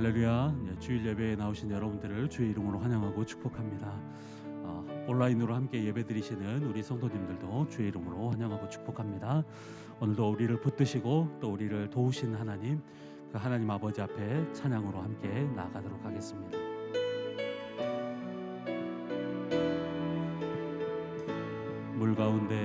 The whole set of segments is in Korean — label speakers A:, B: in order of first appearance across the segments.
A: 할렐루야. 주일 예배에 나오신 여러분들을 주의 이름으로 환영하고 축복합니다. 온라인으로 함께 예배 드리시는 우리 성도님들도 주의 이름으로 환영하고 축복합니다. 오늘도 우리를 붙드시고 또 우리를 도우신 하나님, 그 하나님 아버지 앞에 찬양으로 함께 나아가도록 하겠습니다. 물 가운데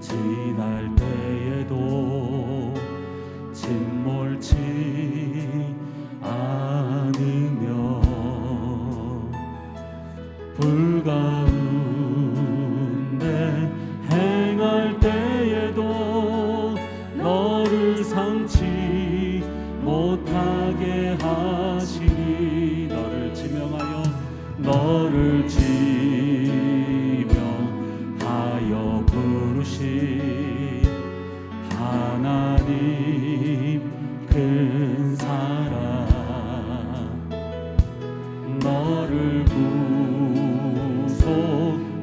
A: 지날 때에도 침몰치 않으며 불 가운데 행할 때에도 너를 상치 못하게 하시니 너를 지명하여 부르신 하나님 큰 사랑 너를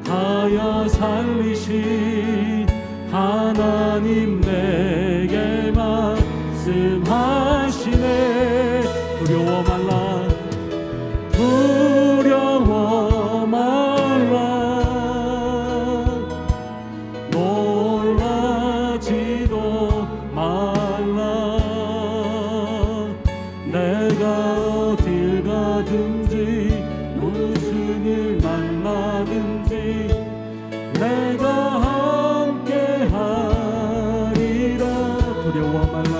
A: 구속하여 살리신 하나님 내게 말씀하시네. 두려워 말라 두려워 말라 놀라지도 말라. 내가 어딜 가든지 무슨 일 만나든지 내가 함께 하리라. 두려워 말라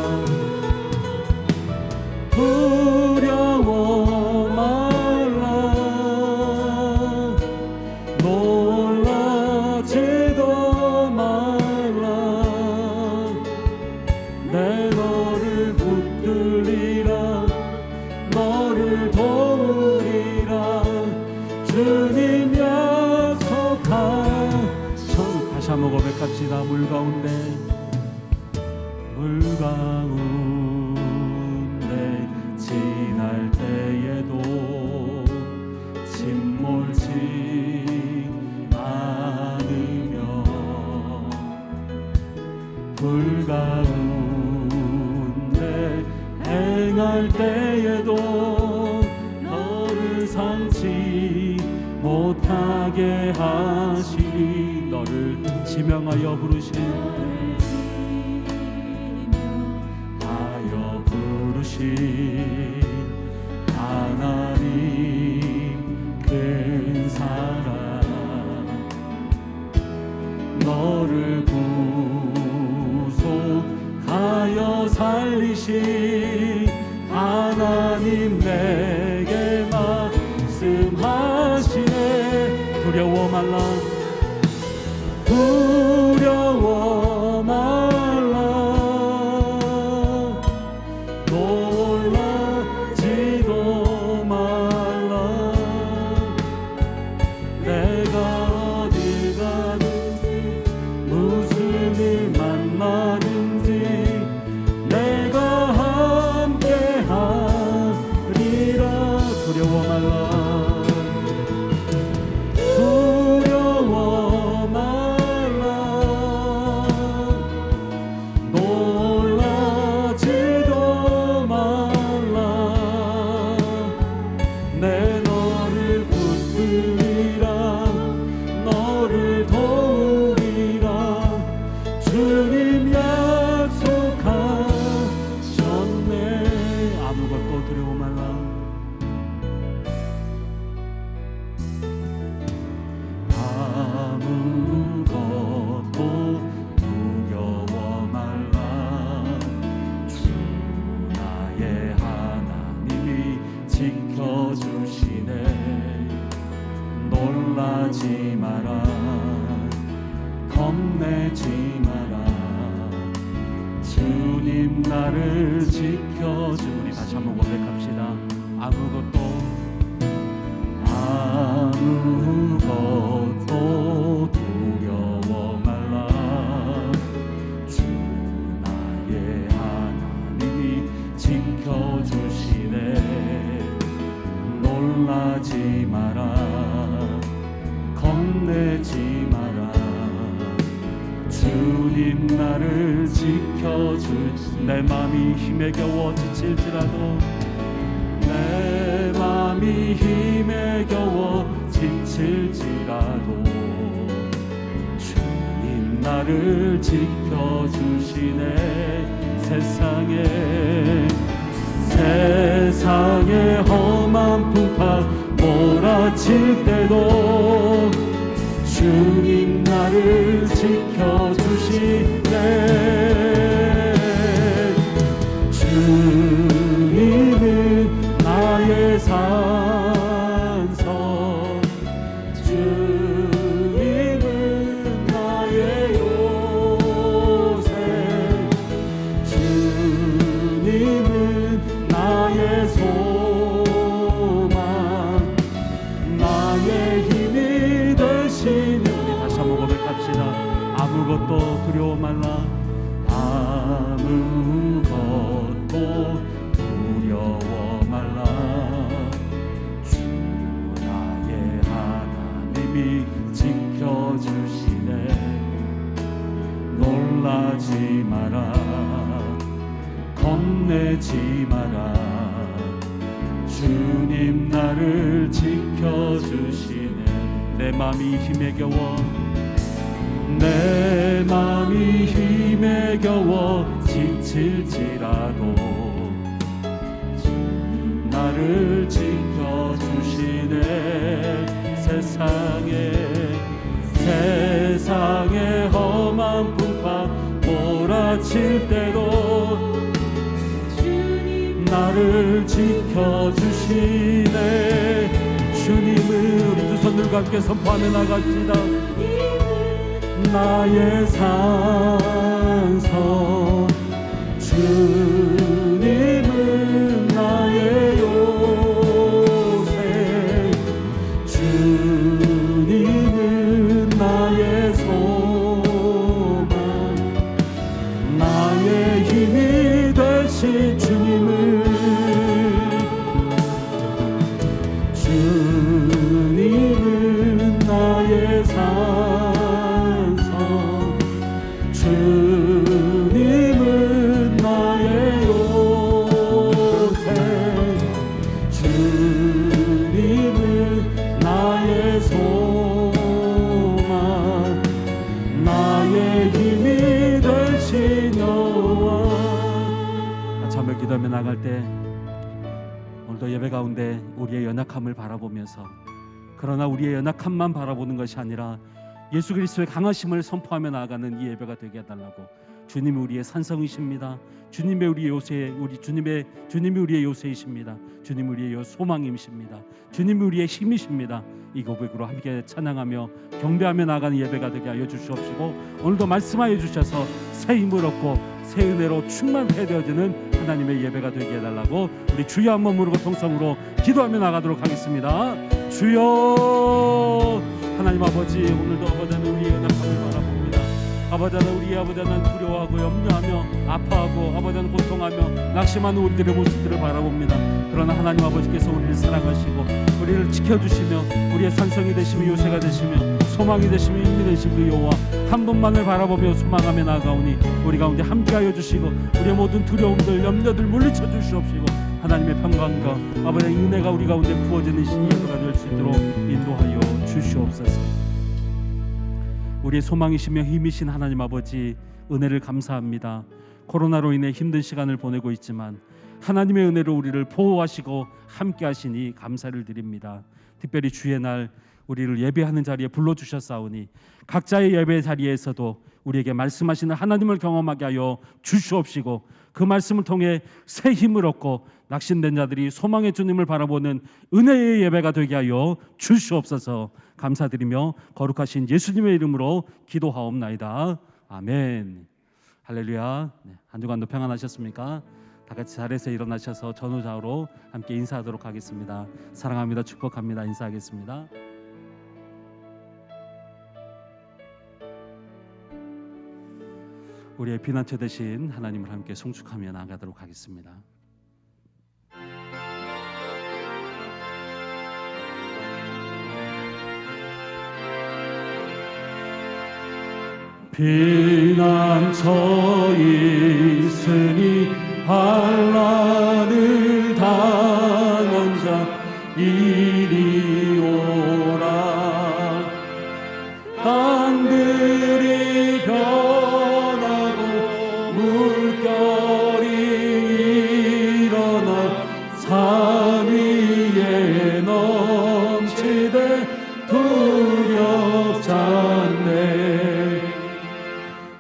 A: 두려워 말라 놀라지도 말라. 내 너를 붙들리라 너를 도우리라 주님 약속하셔. 다시 한번 고백합시다. 물 가운데 지날 때에도 침몰치 않으며 불 가운데 행할 때에도 너를 상치 못하게 하시니 너를 지명하여 부르신 하나님 큰 사랑 너를 구속하여 살리신 하나님 내게 말씀하시네. 두려워 말라 두려워 말라 놀라지도 말라. 내가 어딜 가든지 무슨 일 만나든지 내가 함께 하리라. 두려워 말라 두려워 말라 놀라지도 말라. 내 너를 붙들리라 너를 도우리라 주님 약속하셨네. 아무것도 두려워 말라 아무것도 두려워 말라 주 나의 하나님이 지켜주시네. 놀라지 마라 겁내지 마라 주님 나를 지켜주니. 다시 한번 고백합시다. 아무것도 두려워 말라 주 나의 하나님이 지켜주시네. 놀라지 마라 겁내지 마라 주님 나를 지켜줄 내 맘이 힘에 겨워 지칠지라도 내 맘이 힘에 겨워 지칠지라도 주님 나를 지켜주시네. 세상의 험한 풍파 몰아칠 때도 주님 나를 지켜주시네. 주님은 나의 산성, 주님은 나의 요새, 주님은 나의 소망, 나의 힘이 되시니. 다시 한번 고백합시다. 아무것도 두려워 말라. 아무것도 두려워 말라. 주 나의 하나님이 지켜주시네. 놀라지 마라. 겁내지 마라. 주님 나를 지켜주시네. 내 맘이 힘에 겨워 내 맘이 힘에 겨워 지칠지라도 나를 지켜주시네. 세상의 험한 풍파 몰아칠 때도 나를 지켜주시네. 주님을 우리 두 손들과 함께 선포하며 나갑시다. 나의 산성, 주님은 나의 요새, 주님은 나의 소망, 나의 힘이 되신 주님은 나의 산성, 주님은 나의 요새, 주님은 나의 소망, 나의 힘이 되신 여호와. 같이 한번 기도하며 나갈 때 오늘도 예배 가운데 우리의 연약함을 바라보면서, 그러나 우리의 연약함만 바라보는 것이 아니라 예수 그리스도의 강하심을 선포하며 나아가는 이 예배가 되게 해달라고. 주님이 우리의 산성이십니다. 주님이 우리의 요새, 주님이 우리의 요새이십니다. 주님이 우리의 소망이십니다. 주님이 우리의 힘이십니다. 이 고백으로 함께 찬양하며 경배하며 나아가는 예배가 되게 하여 주시옵시고, 오늘도 말씀하여 주셔서 새 힘을 얻고 새 은혜로 충만해 되어지는 하나님의 예배가 되게 해달라고 우리 주여 한번 부르고 통성으로 기도하며 나가도록 하겠습니다. 주여. 하나님 아버지, 오늘도 아버지는 우리의 연약함을 바라봅니다. 아버지는 우리 아버지는 두려워하고 염려하며 아파하고 아버지는 고통하며 낙심하는 우리들의 모습들을 바라봅니다. 그러나 하나님 아버지께서 우리를 사랑하시고 우리를 지켜주시며 우리의 산성이 되시며 요새가 되시며 소망이 되시며 힘이 되신 그 여호와 한 분만을 바라보며 소망하며 나아가오니 우리 가운데 함께하여 주시고 우리의 모든 두려움들 염려들 물리쳐 주시옵시고 하나님의 평강과 아버지의 은혜가 우리 가운데 부어지는 신예배가 될 수 있도록 인도하여 주시옵소서. 우리의 소망이시며 힘이신 하나님 아버지, 은혜를 감사합니다. 코로나로 인해 힘든 시간을 보내고 있지만 하나님의 은혜로 우리를 보호하시고 함께 하시니 감사를 드립니다. 특별히 주의 날 우리를 예배하는 자리에 불러주셨사오니 각자의 예배 자리에서도 우리에게 말씀하시는 하나님을 경험하게 하여 주시옵시고 그 말씀을 통해 새 힘을 얻고 낙심된 자들이 소망의 주님을 바라보는 은혜의 예배가 되게 하여 주시옵소서. 감사드리며 거룩하신 예수님의 이름으로 기도하옵나이다. 아멘. 할렐루야. 한 주간도 평안하셨습니까? 다 같이 자리에서 일어나셔서 전후좌우로 함께 인사하도록 하겠습니다. 사랑합니다. 축복합니다. 인사하겠습니다. 우리의 피난처 되신 하나님을 함께 송축하며 나아가도록 하겠습니다. 피난처 있으니 환난을 당한 자 이리 오라. 땅들이 변하고 물결이 일어나 산 위에 넘치되 두렵지 않네.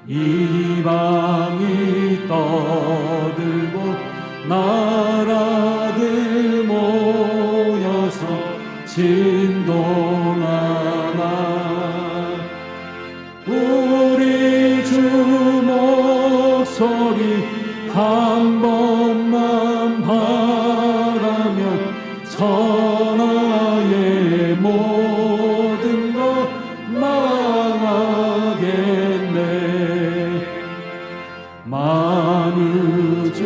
A: 이방이 떠들고 나라들 모여서 진동하나. 우리 주 목소리 한 번만 바라면 천하의 모든 것 망하겠네. 만우주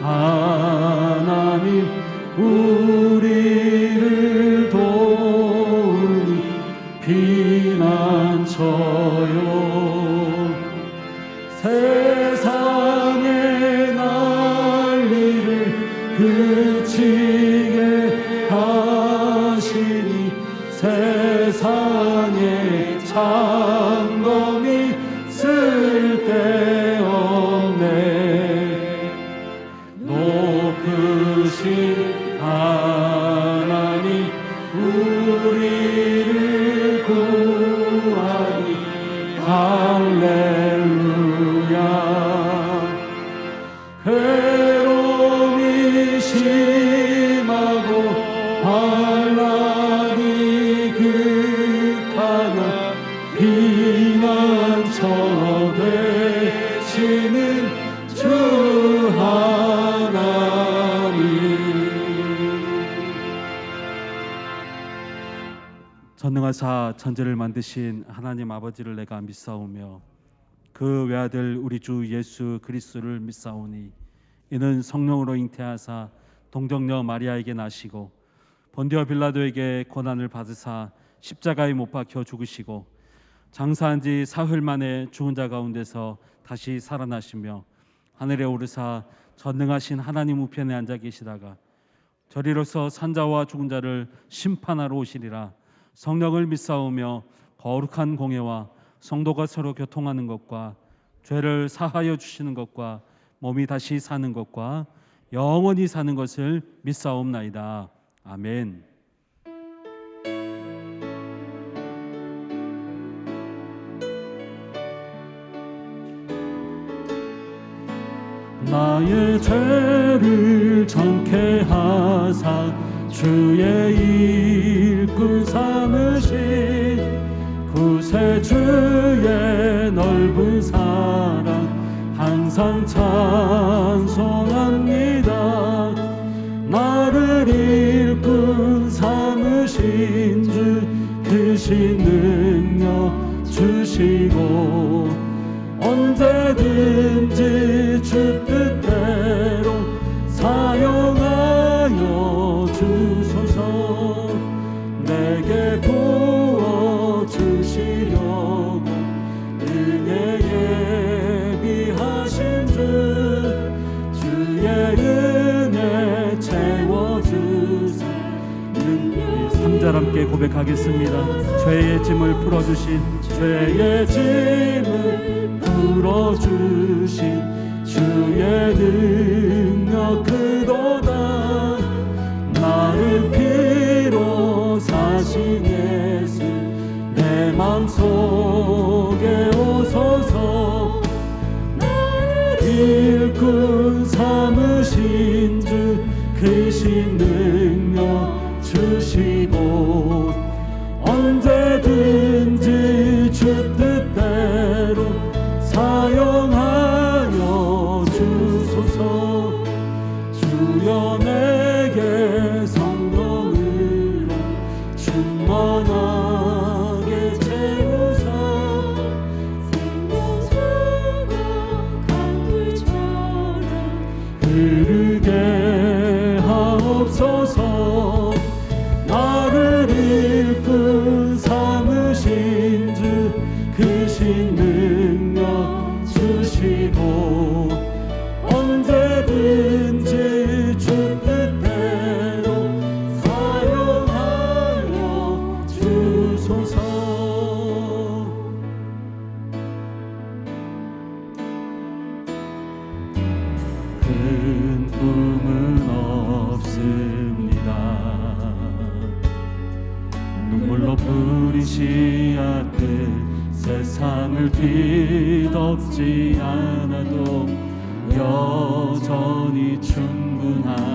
A: 하나님 우리를 도우니 피난처요. 세상의 난리를 그치게 하시니 세상의 창검이 쓸데없네. 높으신 하나님 우리를 구하니 할렐루야. 괴로움이 심하고 환난이 극하나 피난처 되시는 주 하나님. 전능하사 천지를 만드신 하나님 아버지를 내가 믿사오며 그 외아들 우리 주 예수 그리스도를 믿사오니 이는 성령으로 잉태하사 동정녀 마리아에게 나시고 본디오 빌라도에게 고난을 받으사 십자가에 못 박혀 죽으시고 장사한 지 사흘 만에 죽은 자 가운데서 다시 살아나시며 하늘에 오르사 전능하신 하나님 우편에 앉아 계시다가 저리로서 산자와 죽은 자를 심판하러 오시리라. 성령을 믿사오며 거룩한 공예와 성도가 서로 교통하는 것과 죄를 사하여 주시는 것과 몸이 다시 사는 것과 영원히 사는 것을 믿사옵나이다. 아멘. 나의 죄를 정케 하사 주의 일꾼 삼으신 구세주의 넓은 사랑 항상 찬송합니다. 나를 일꾼 삼으신 주 크신 능력 주시고 언제든지 주 뜻대로 사용하여 주소서. 내게 부어주시려고 은혜 예비하신 주의 은혜 채워주사. 3절 함께 고백하겠습니다. 죄의 짐을 풀어주신 죄의 짐을 풀어주신 주의 능력 그도다. 나를 피로 사신 예수 내 맘속에 오소서. 나를 일꾼 삼으신 주 크신 능력 주시고 언제든지 주 뜻대로 사용하여 주소서. 주여 내게 성령으로 충만하게 채우사. 생명수가 강물처럼 흐르게 하옵소서. 나를 일꾼 삼으신 주 크신 능력 주시고 언제든 꿈은 없습니다. 눈물로 뿌리시 않듯 세상을 뒤덮지 않아도 여전히 충분합니다.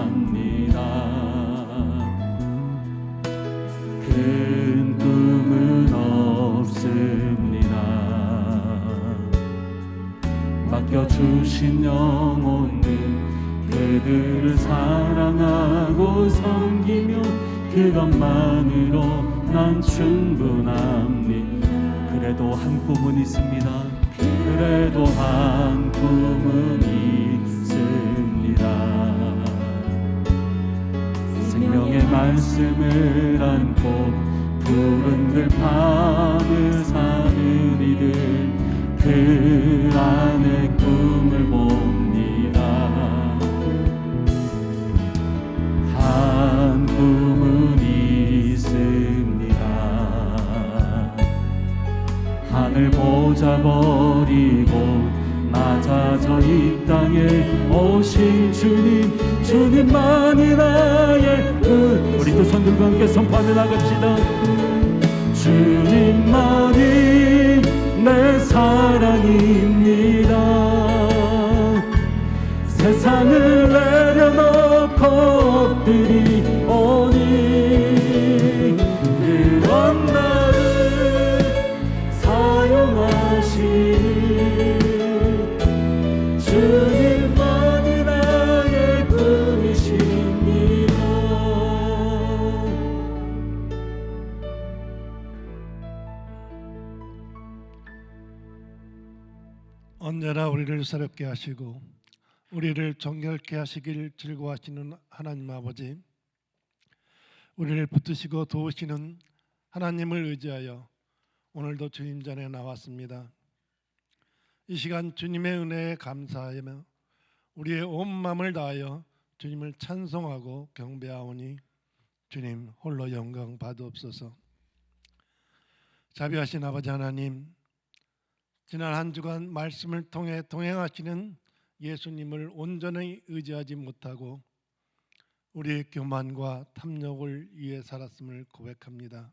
A: 큰 꿈은 없습니다. 맡겨주신 영혼들 그들을 사랑하고 섬기며 그것만으로 난 충분합니다. 그래도 한 꿈은 있습니다. 그래도 한 꿈은 있습니다. 생명의 말씀을 안고 푸른 들판을 사는 이들 그 안에 꿈을 봅니다. 한 꿈은 있습니다. 하늘 보자 버리고 낮아져 이 땅에 오신 주님, 주님만이 나의 끝. 우리 두 손 들고 함께 선포하며 나갑시다. 주님만이 내 사랑입니다. 세상을 내려놓고 엎드리오니 그런 나를 사용하시니 주님만이 나의 꿈이십니다.
B: 언제나 우리를 새롭게 하시고 우리를 정결케 하시길 즐거워하시는 하나님 아버지, 우리를 붙드시고 도우시는 하나님을 의지하여 오늘도 주님 전에 나왔습니다. 이 시간 주님의 은혜에 감사하며 우리의 온 마음을 다하여 주님을 찬송하고 경배하오니 주님 홀로 영광 받으옵소서. 자비하신 아버지 하나님, 지난 한 주간 말씀을 통해 동행하시는 예수님을 온전히 의지하지 못하고 우리의 교만과 탐욕을 위해 살았음을 고백합니다.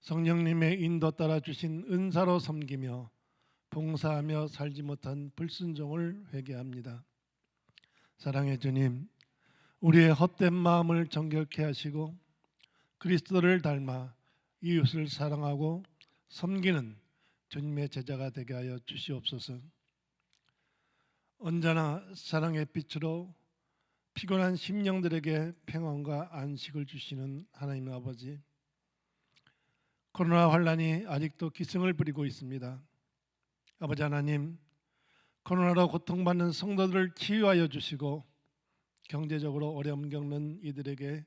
B: 성령님의 인도 따라 주신 은사로 섬기며 봉사하며 살지 못한 불순종을 회개합니다. 사랑의 주님, 우리의 헛된 마음을 정결케 하시고 그리스도를 닮아 이웃을 사랑하고 섬기는 주님의 제자가 되게 하여 주시옵소서. 언제나 사랑의 빛으로 피곤한 심령들에게 평안과 안식을 주시는 하나님 아버지, 코로나 환란이 아직도 기승을 부리고 있습니다. 아버지 하나님, 코로나로 고통받는 성도들을 치유하여 주시고 경제적으로 어려움 겪는 이들에게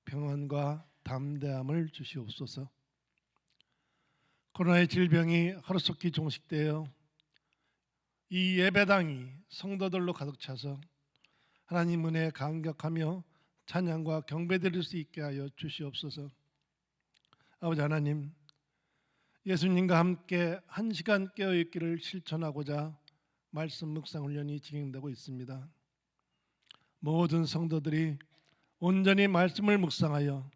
B: 평안과 담대함을 주시옵소서. 코로나의 질병이 하루속히 종식되어 이 예배당이 성도들로 가득 차서 하나님 은혜에 감격하며 찬양과 경배드릴 수 있게 하여 주시옵소서. 아버지 하나님, 예수님과 함께 한 시간 깨어있기를 실천하고자 말씀 묵상 훈련이 진행되고 있습니다. 모든 성도들이 온전히 말씀을 묵상하여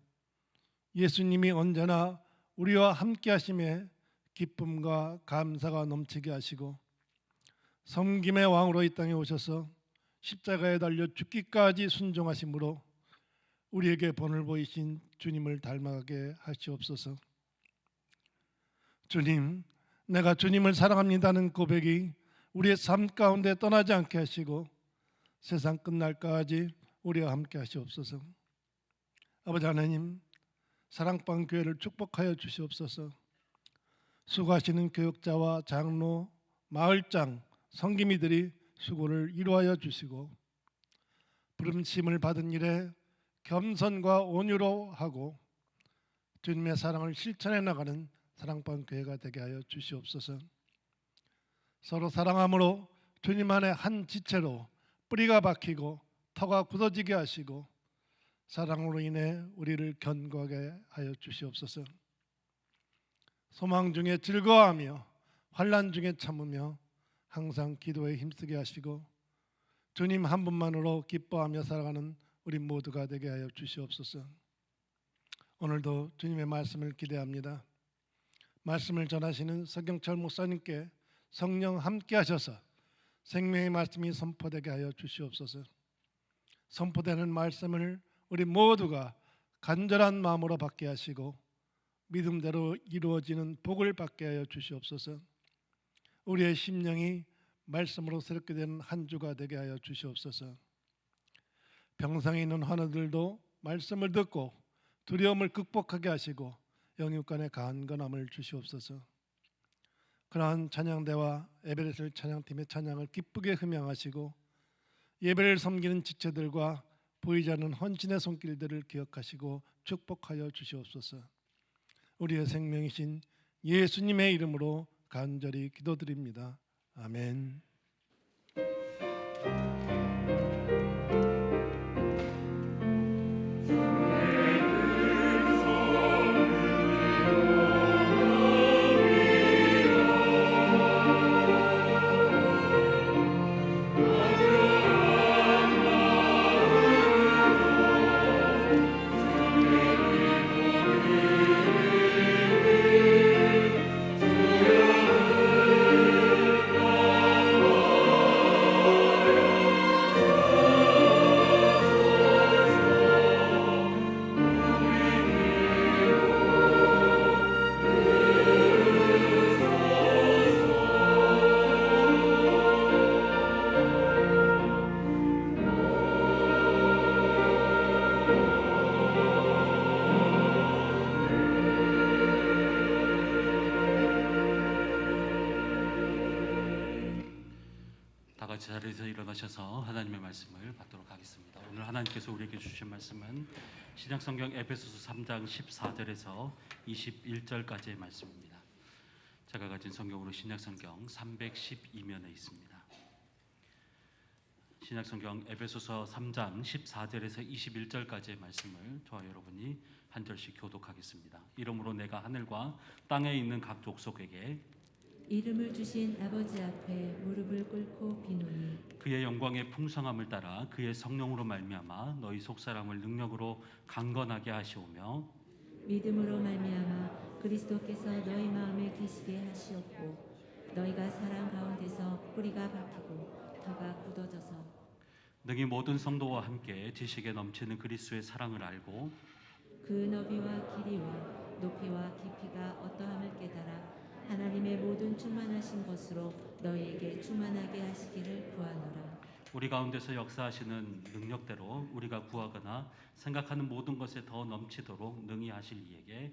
B: 예수님이 언제나 우리와 함께 하심에 기쁨과 감사가 넘치게 하시고 섬김의 왕으로 이 땅에 오셔서 십자가에 달려 죽기까지 순종하심으로 우리에게 본을 보이신 주님을 닮아가게 하시옵소서. 주님, 내가 주님을 사랑합니다는 고백이 우리의 삶 가운데 떠나지 않게 하시고 세상 끝날까지 우리와 함께 하시옵소서. 아버지 하나님, 사랑방 교회를 축복하여 주시옵소서. 수고하시는 교역자와 장로, 마을장, 성기미들이 수고를 이루하여 주시고 부름심을 받은 일에 겸손과 온유로 하고 주님의 사랑을 실천해 나가는 사랑방 교회가 되게 하여 주시옵소서. 서로 사랑함으로 주님 안에 한 지체로 뿌리가 박히고 터가 굳어지게 하시고 사랑으로 인해 우리를 견고하게 하여 주시옵소서. 소망 중에 즐거워하며 환난 중에 참으며 항상 기도에 힘쓰게 하시고 주님 한 분만으로 기뻐하며 살아가는 우리 모두가 되게 하여 주시옵소서. 오늘도 주님의 말씀을 기대합니다. 말씀을 전하시는 서경철 목사님께 성령 함께 하셔서 생명의 말씀이 선포되게 하여 주시옵소서. 선포되는 말씀을 우리 모두가 간절한 마음으로 받게 하시고 믿음대로 이루어지는 복을 받게 하여 주시옵소서. 우리의 심령이 말씀으로 새롭게 되는 한 주가 되게 하여 주시옵소서. 병상에 있는 환우들도 말씀을 듣고 두려움을 극복하게 하시고 영육간의 강건함을 주시옵소서. 그러한 찬양대와 에베레스트 찬양팀의 찬양을 기쁘게 흠양하시고 예배를 섬기는 지체들과 보이지 않는 헌신의 손길들을 기억하시고 축복하여 주시옵소서. 우리의 생명이신 예수님의 이름으로 간절히 기도드립니다. 아멘.
A: 다 같이 자리에서 일어나셔서 하나님의 말씀을 받도록 하겠습니다. 오늘 하나님께서 우리에게 주신 말씀은 신약성경 에베소서 3장 14절에서 21절까지의 말씀입니다. 제가 가진 성경으로 신약성경 312면에 있습니다. 신약성경 에베소서 3장 14절에서 21절까지의 말씀을 저와 여러분이 한 절씩 교독하겠습니다. 이러므로 내가 하늘과 땅에 있는 각 족속에게
C: 이름을 주신 아버지 앞에 무릎을 꿇고 비노니
A: 그의 영광의 풍성함을 따라 그의 성령으로 말미암아 너희 속사람을 능력으로 강건하게 하시오며
C: 믿음으로 말미암아 그리스도께서 너희 마음에 계시게 하시옵고 너희가 사랑 가운데서 뿌리가 박히고 터가 굳어져서
A: 능히 모든 성도와 함께 지식에 넘치는 그리스도의 사랑을 알고
C: 그 너비와 길이와 높이와 깊이가 어떠함을 깨달아 하나님의 모든 충만하신 것으로 너희에게 충만하게 하시기를 구하노라.
A: 우리 가운데서 역사하시는 능력대로 우리가 구하거나 생각하는 모든 것에 더 넘치도록 능히 하실 이에게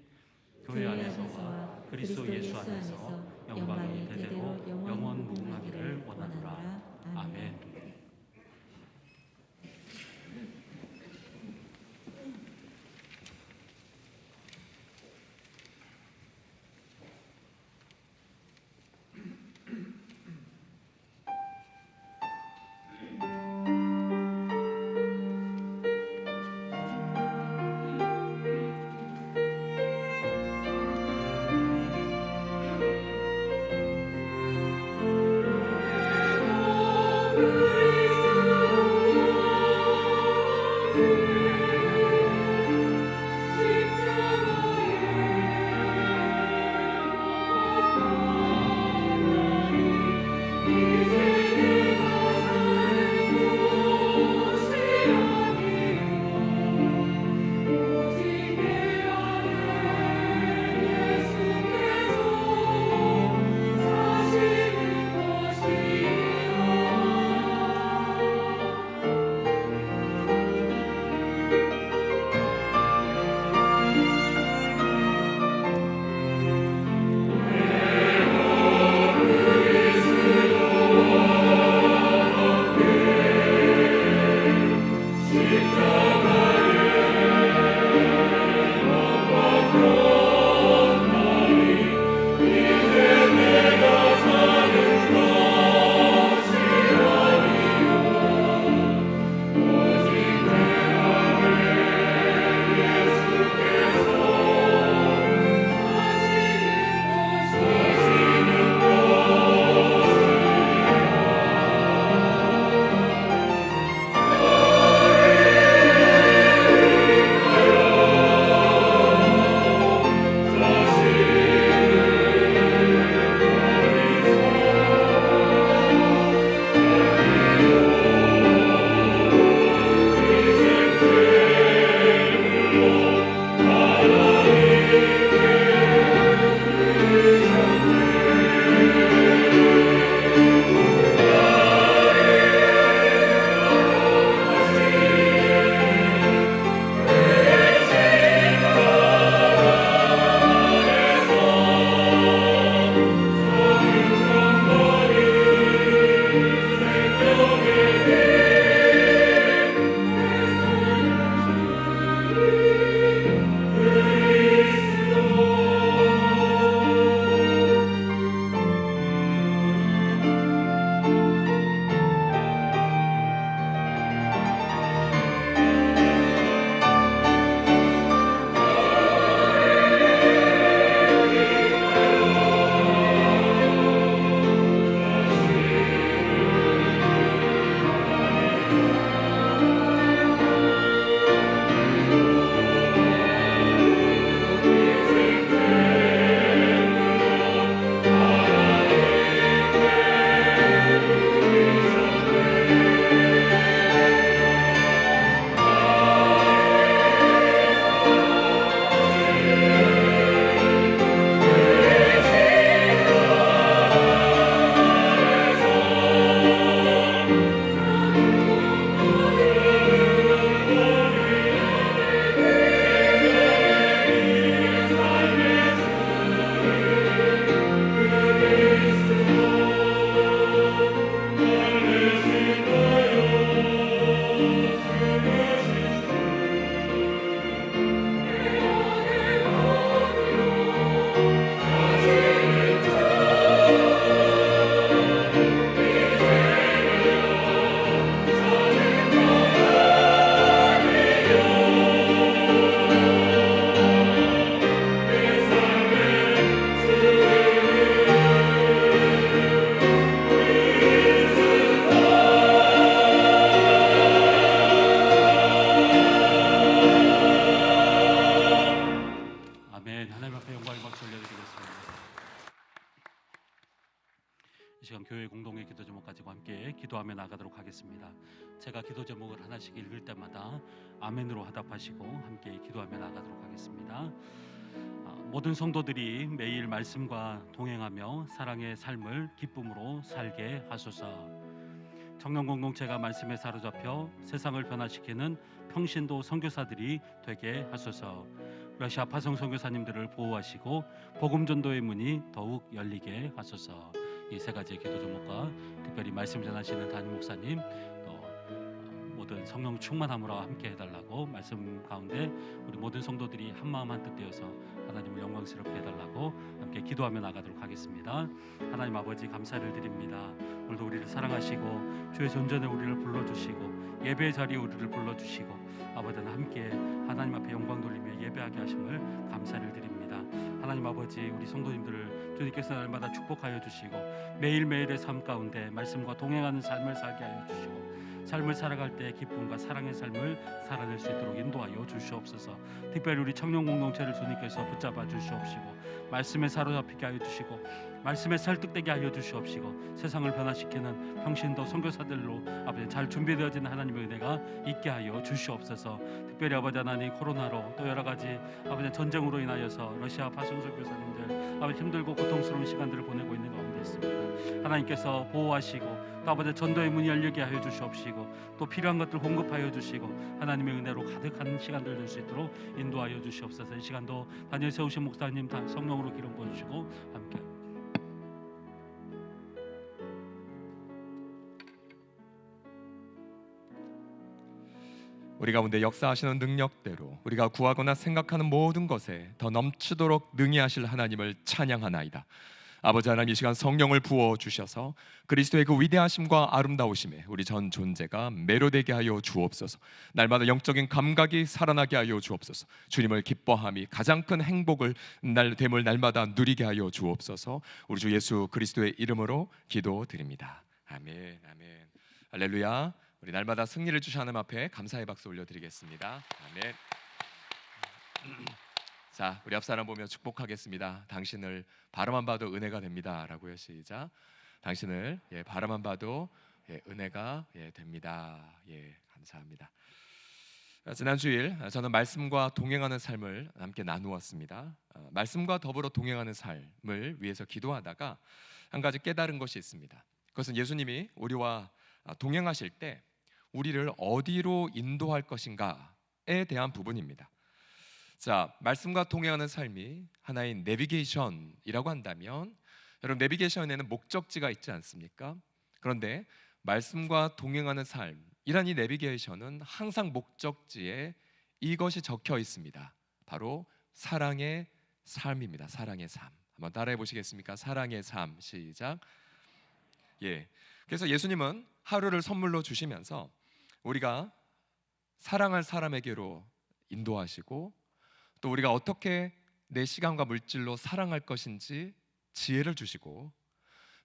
A: 교회 안에서와 그리스도 예수 안에서 영광이 대대로 영원 무궁하기를 원하노라. 아멘. 나가도록 하겠습니다. 제가 기도 제목을 하나씩 읽을 때마다 아멘으로 화답하시고 함께 기도하며 나가도록 하겠습니다. 모든 성도들이 매일 말씀과 동행하며 사랑의 삶을 기쁨으로 살게 하소서. 청년 공동체가 말씀에 사로잡혀 세상을 변화시키는 평신도 선교사들이 되게 하소서. 러시아 파송 선교사님들을 보호하시고 복음 전도의 문이 더욱 열리게 하소서. 이 세 가지의 기도 제목과 특별히 말씀 전하시는 담임 목사님, 또 모든 성령 충만함으로 함께 해달라고 말씀 가운데 우리 모든 성도들이 한 마음 한 뜻 되어서 하나님을 영광스럽게 해달라고 함께 기도하며 나가도록 하겠습니다. 하나님 아버지 감사를 드립니다. 오늘도 우리를 사랑하시고 주의 존전에 우리를 불러주시고 예배의 자리에 우리를 불러주시고 아버지는 함께 하나님 앞에 영광 돌리며 예배하게 하심을 감사를 드립니다. 하나님 아버지, 우리 성도님들을 주님께서 날마다 축복하여 주시고 매일매일의 삶 가운데 말씀과 동행하는 삶을 살게 하여 주시고 삶을 살아갈 때 기쁨과 사랑의 삶을 살아낼 수 있도록 인도하여 주시옵소서. 특별히 우리 청년 공동체를 주님께서 붙잡아 주시옵시고 말씀에 사로잡히게 하여 주시고 말씀에 설득되게 하여 주시옵시고 세상을 변화시키는 평신도 선교사들로 아버지 잘 준비되어진 하나님의 은혜가 있게 하여 주시옵소서. 특별히 아버지 하나님, 코로나로 또 여러 가지 아버지 전쟁으로 인하여서 러시아 파송 선교사님들 아버지 힘들고 고통스러운 시간들을 보내고 있는 가운데 있습니다. 하나님께서 보호하시고 또 아버지 전도의 문이 열리게 하여 주시옵시고 또 필요한 것들 공급하여 주시고 하나님의 은혜로 가득한 시간들 될 수 있도록 인도하여 주시옵소서. 이 시간도 다니엘 세우신 목사님 다 성령으로 기름 부어주시고 함께
D: 우리 가운데 역사하시는 능력대로 우리가 구하거나 생각하는 모든 것에 더 넘치도록 능히 하실 하나님을 찬양하나이다. 아버지 하나님, 이 시간 성령을 부어 주셔서 그리스도의 그 위대하심과 아름다우심에 우리 전 존재가 매료되게 하여 주옵소서. 날마다 영적인 감각이 살아나게 하여 주옵소서. 주님을 기뻐함이 가장 큰 행복을 됨을 날마다 누리게 하여 주옵소서. 우리 주 예수 그리스도의 이름으로 기도드립니다. 아멘, 아멘. 할렐루야. 우리 날마다 승리를 주신 하나님 앞에 감사의 박수 올려드리겠습니다. 아멘. 자, 우리 앞 사람 보며 축복하겠습니다. 당신을 바라만 봐도 은혜가 됩니다. 라고요. 시작. 당신을 바라만 봐도 은혜가 됩니다. 감사합니다. 지난 주일 저는 말씀과 동행하는 삶을 함께 나누었습니다. 말씀과 더불어 동행하는 삶을 위해서 기도하다가 한 가지 깨달은 것이 있습니다. 그것은 예수님이 우리와 동행하실 때 우리를 어디로 인도할 것인가에 대한 부분입니다. 자, 말씀과 동행하는 삶이 하나의 내비게이션이라고 한다면, 여러분, 내비게이션에는 목적지가 있지 않습니까? 그런데 말씀과 동행하는 삶이란 이 내비게이션은 항상 목적지에 이것이 적혀 있습니다. 바로 사랑의 삶입니다. 사랑의 삶. 한번 따라해 보시겠습니까? 사랑의 삶. 시작. 그래서 예수님은 하루를 선물로 주시면서 우리가 사랑할 사람에게로 인도하시고 또 우리가 어떻게 내 시간과 물질로 사랑할 것인지 지혜를 주시고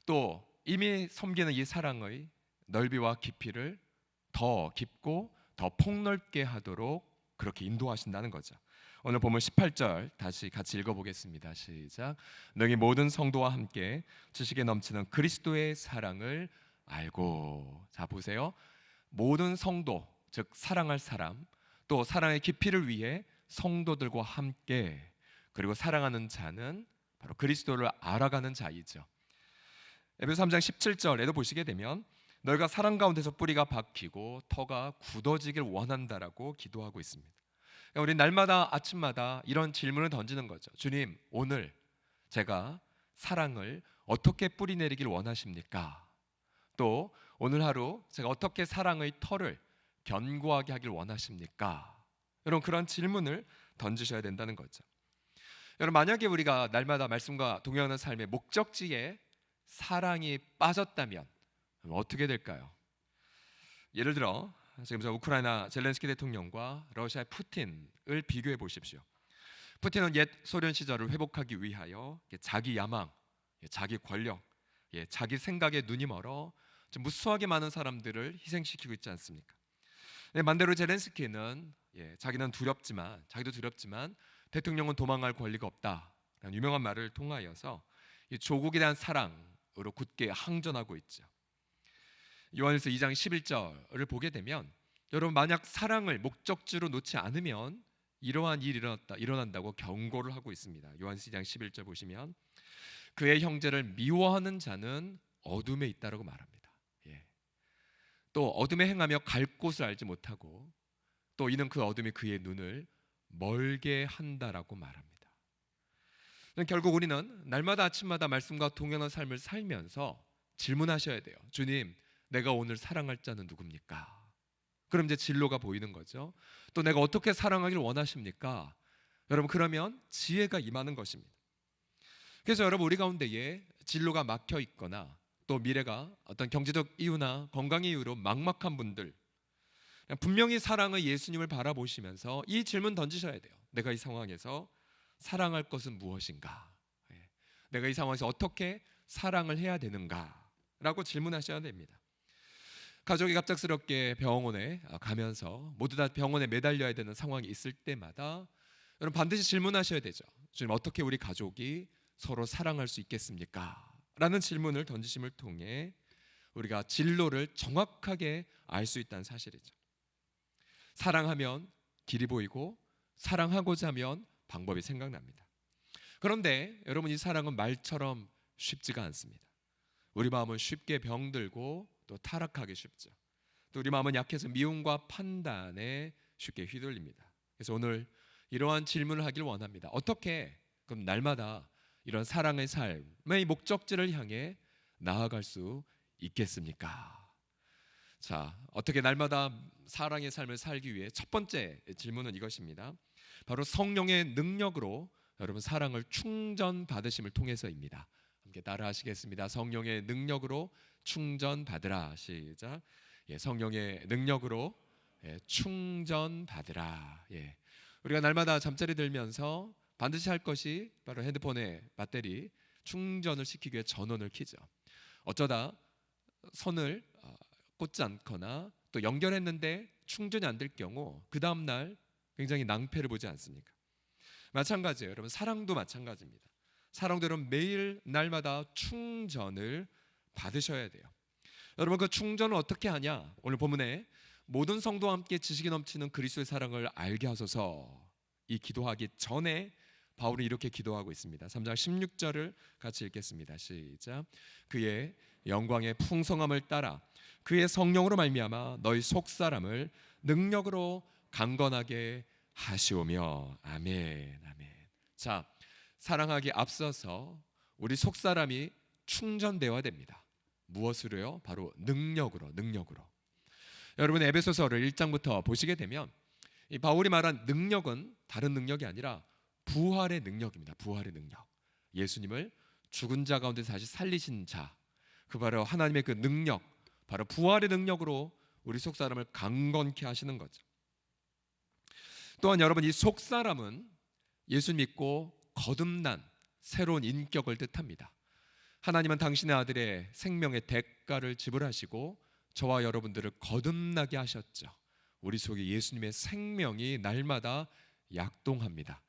D: 또 이미 섬기는 이 사랑의 넓이와 깊이를 더 깊고 더 폭넓게 하도록 그렇게 인도하신다는 거죠. 오늘 보면 18절 다시 같이 읽어보겠습니다. 시작. 너희 모든 성도와 함께 지식에 넘치는 그리스도의 사랑을 알고. 자, 보세요. 모든 성도, 즉 사랑할 사람, 또 사랑의 깊이를 위해 성도들과 함께, 그리고 사랑하는 자는 바로 그리스도를 알아가는 자이죠. 에베소 3장 17절에도 보시게 되면 너희가 사랑 가운데서 뿌리가 박히고 터가 굳어지길 원한다라고 기도하고 있습니다. 우리 날마다 아침마다 이런 질문을 던지는 거죠. 주님, 오늘 제가 사랑을 어떻게 뿌리내리길 원하십니까? 또 오늘 하루 제가 어떻게 사랑의 터를 견고하게 하길 원하십니까? 여러분, 그런 질문을 던지셔야 된다는 거죠. 여러분, 만약에 우리가 날마다 말씀과 동행하는 삶의 목적지에 사랑이 빠졌다면 어떻게 될까요? 예를 들어 지금 저 우크라이나 젤렌스키 대통령과 러시아의 푸틴을 비교해 보십시오. 푸틴은 옛 소련 시절을 회복하기 위하여 자기 야망, 자기 권력, 자기 생각에 눈이 멀어 무수하게 많은 사람들을 희생시키고 있지 않습니까? 반대로 젤렌스키는 자기도 두렵지만 대통령은 도망갈 권리가 없다라는 유명한 말을 통하여서 이 조국에 대한 사랑으로 굳게 항전하고 있죠. 요한일서 2장 11절을 보게 되면 여러분 만약 사랑을 목적지로 놓지 않으면 이러한 일이 일어난다고 경고를 하고 있습니다. 요한일서 2장 11절 보시면 그의 형제를 미워하는 자는 어둠에 있다라고 말합니다. 예. 또 어둠에 행하며 갈 곳을 알지 못하고 또 이는 그 어둠이 그의 눈을 멀게 한다라고 말합니다. 결국 우리는 날마다 아침마다 말씀과 동행하는 삶을 살면서 질문하셔야 돼요. 주님, 내가 오늘 사랑할 자는 누굽니까? 그럼 이제 진로가 보이는 거죠. 또 내가 어떻게 사랑하기를 원하십니까? 여러분, 그러면 지혜가 임하는 것입니다. 그래서 여러분, 우리 가운데에 진로가 막혀 있거나 또 미래가 어떤 경제적 이유나 건강의 이유로 막막한 분들, 분명히 사랑의 예수님을 바라보시면서 이 질문 던지셔야 돼요. 내가 이 상황에서 사랑할 것은 무엇인가? 내가 이 상황에서 어떻게 사랑을 해야 되는가? 라고 질문하셔야 됩니다. 가족이 갑작스럽게 병원에 가면서 모두 다 병원에 매달려야 되는 상황이 있을 때마다 여러분 반드시 질문하셔야 되죠. 주님, 어떻게 우리 가족이 서로 사랑할 수 있겠습니까? 라는 질문을 던지심을 통해 우리가 진로를 정확하게 알 수 있다는 사실이죠. 사랑하면 길이 보이고 사랑하고자 하면 방법이 생각납니다. 그런데 여러분, 이 사랑은 말처럼 쉽지가 않습니다. 우리 마음은 쉽게 병들고 또 타락하기 쉽죠. 또 우리 마음은 약해서 미움과 판단에 쉽게 휘둘립니다. 그래서 오늘 이러한 질문을 하길 원합니다. 어떻게 그럼 날마다 이런 사랑의 삶의 목적지를 향해 나아갈 수 있겠습니까? 자, 어떻게 날마다 사랑의 삶을 살기 위해 첫 번째 질문은 이것입니다. 바로 성령의 능력으로 여러분 사랑을 충전받으심을 통해서입니다. 함께 따라하시겠습니다. 성령의 능력으로 충전받으라. 시작. 예, 성령의 능력으로 충전받으라. 예. 우리가 날마다 잠자리 들면서 반드시 할 것이 바로 핸드폰의 배터리 충전을 시키기 위해 전원을 켜죠. 어쩌다 선을 꽂지 않거나 또 연결했는데 충전이 안 될 경우 그 다음 날 굉장히 낭패를 보지 않습니까? 마찬가지예요. 여러분, 사랑도 마찬가지입니다. 사랑도 여러분 매일 날마다 충전을 받으셔야 돼요. 여러분, 그 충전을 어떻게 하냐? 오늘 본문에 모든 성도와 함께 지식이 넘치는 그리스도의 사랑을 알게 하소서, 이 기도하기 전에 바울은 이렇게 기도하고 있습니다. 3장 16절을 같이 읽겠습니다. 시작. 그의 영광의 풍성함을 따라 그의 성령으로 말미암아 너희 속사람을 능력으로 강건하게 하시오며. 아멘. 아멘. 자, 사랑하기에 앞서서 우리 속사람이 충전되어야 됩니다. 무엇으로요? 바로 능력으로. 여러분, 에베소서를 1장부터 보시게 되면 이 바울이 말한 능력은 다른 능력이 아니라 부활의 능력입니다. 부활의 능력. 예수님을 죽은 자 가운데서 다시 살리신 자, 그 바로 하나님의 그 능력, 바로 부활의 능력으로 우리 속사람을 강건케 하시는 거죠. 또한 여러분, 이 속사람은 예수 믿고 거듭난 새로운 인격을 뜻합니다. 하나님은 당신의 아들의 생명의 대가를 지불하시고 저와 여러분들을 거듭나게 하셨죠. 우리 속에 예수님의 생명이 날마다 약동합니다.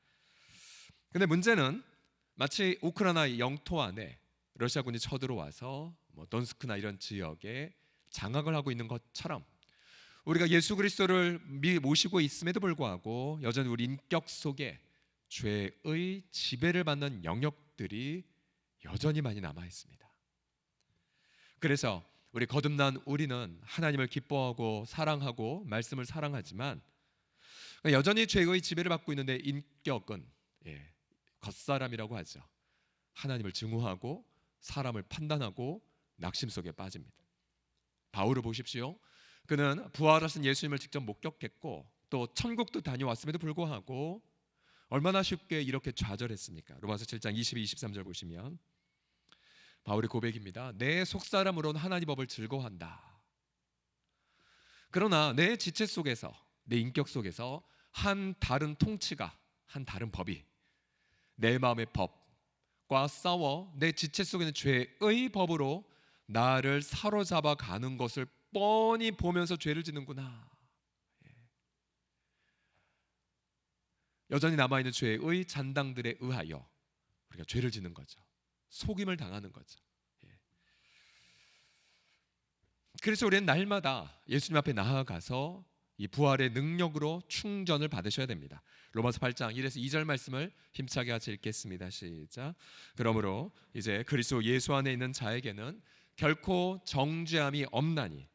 D: 근데 문제는 마치 우크라이나 영토 안에 러시아군이 쳐들어와서 돈스크나 이런 지역에 장악을 하고 있는 것처럼 우리가 예수 그리스도를 모시고 있음에도 불구하고 여전히 우리 인격 속에 죄의 지배를 받는 영역들이 여전히 많이 남아 있습니다. 그래서 우리 거듭난 우리는 하나님을 기뻐하고 사랑하고 말씀을 사랑하지만 여전히 죄의 지배를 받고 있는데 인격은 겉사람이라고 하죠. 하나님을 증오하고 사람을 판단하고 낙심 속에 빠집니다. 바울을 보십시오. 그는 부활하신 예수님을 직접 목격했고 또 천국도 다녀왔음에도 불구하고 얼마나 쉽게 이렇게 좌절했습니까? 로마서 7장 22, 23절 보시면 바울의 고백입니다. 내 속사람으로는 하나님 법을 즐거워한다. 그러나 내 지체 속에서, 내 인격 속에서 한 다른 통치가, 한 다른 법이 내 마음의 법과 싸워 내 지체 속에 있는 죄의 법으로 나를 사로잡아 가는 것을 뻔히 보면서 죄를 짓는구나. 여전히 남아있는 죄의 잔당들에 의하여 우리가 죄를 짓는 거죠. 속임을 당하는 거죠. 그래서 우리는 날마다 예수님 앞에 나아가서 이 부활의 능력으로 충전을 받으셔야 됩니다. 로마서 8장 1에서 2절 말씀을 힘차게 같이 읽겠습니다. 시작. 그러므로 이제 그리스도 예수 안에 있는 자에게는 결코 정죄함이 없나니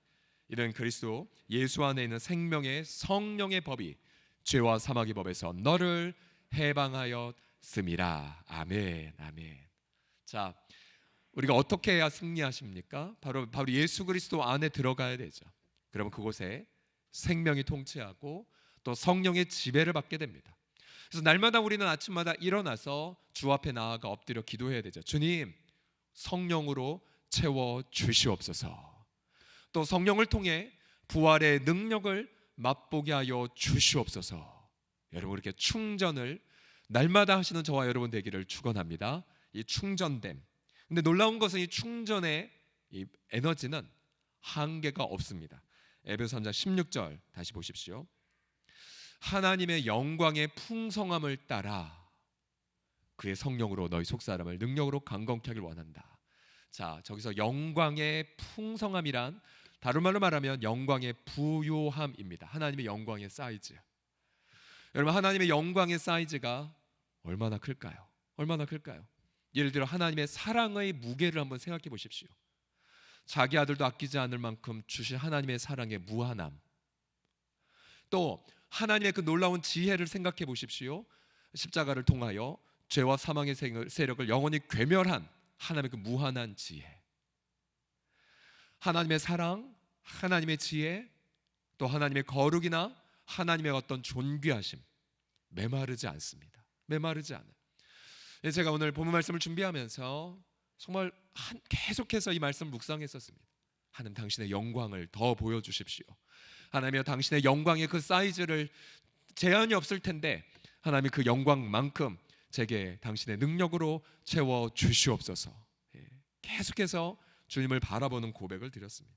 D: 이는 그리스도 예수 안에 있는 생명의 성령의 법이 죄와 사망의 법에서 너를 해방하였음이라. 아멘. 아멘. 자, 우리가 어떻게 해야 승리하십니까? 바로 예수 그리스도 안에 들어가야 되죠. 그러면 그곳에 생명이 통치하고 또 성령의 지배를 받게 됩니다. 그래서 날마다 우리는 아침마다 일어나서 주 앞에 나아가 엎드려 기도해야 되죠. 주님, 성령으로 채워 주시옵소서. 또 성령을 통해 부활의 능력을 맛보게 하여 주시옵소서. 여러분, 이렇게 충전을 날마다 하시는 저와 여러분 되기를 축원합니다. 이 충전됨. 근데 놀라운 것은 이 충전의 이 에너지는 한계가 없습니다. 에베소 3장 16절 다시 보십시오. 하나님의 영광의 풍성함을 따라 그의 성령으로 너희 속사람을 능력으로 강건케 하길 원한다. 자, 저기서 영광의 풍성함이란 다른 말로 말하면 영광의 부요함입니다. 하나님의 영광의 사이즈. 여러분, 하나님의 영광의 사이즈가 얼마나 클까요? 얼마나 클까요? 예를 들어 하나님의 사랑의 무게를 한번 생각해 보십시오. 자기 아들도 아끼지 않을 만큼 주신 하나님의 사랑의 무한함. 또 하나님의 그 놀라운 지혜를 생각해 보십시오. 십자가를 통하여 죄와 사망의 세력을 영원히 괴멸한 하나님의 그 무한한 지혜. 하나님의 사랑, 하나님의 지혜, 또 하나님의 거룩이나 하나님의 어떤 존귀하심, 메마르지 않습니다. 메마르지 않아요. 제가 오늘 본문 말씀을 준비하면서 정말 계속해서 이 말씀을 묵상했었습니다. 하나님, 당신의 영광을 더 보여주십시오. 하나님이여, 당신의 영광의 그 사이즈를 제한이 없을 텐데 하나님 그 영광만큼 제게 당신의 능력으로 채워 주시옵소서. 계속해서 주님을 바라보는 고백을 드렸습니다.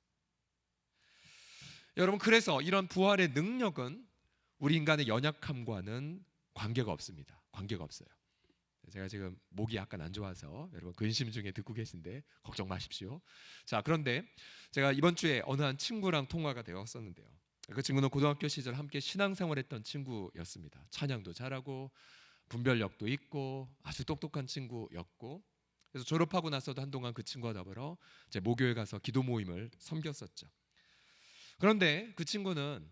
D: 여러분, 그래서 이런 부활의 능력은 우리 인간의 연약함과는 관계가 없습니다. 관계가 없어요. 제가 지금 목이 약간 안 좋아서 여러분 근심 중에 듣고 계신데 걱정 마십시오. 자, 그런데 제가 이번 주에 어느 한 친구랑 통화가 되었었는데요. 그 친구는 고등학교 시절 함께 신앙생활했던 친구였습니다. 찬양도 잘하고 분별력도 있고 아주 똑똑한 친구였고, 그래서 졸업하고 나서도 한동안 그 친구와 더불어 제 모교에 가서 기도 모임을 섬겼었죠. 그런데 그 친구는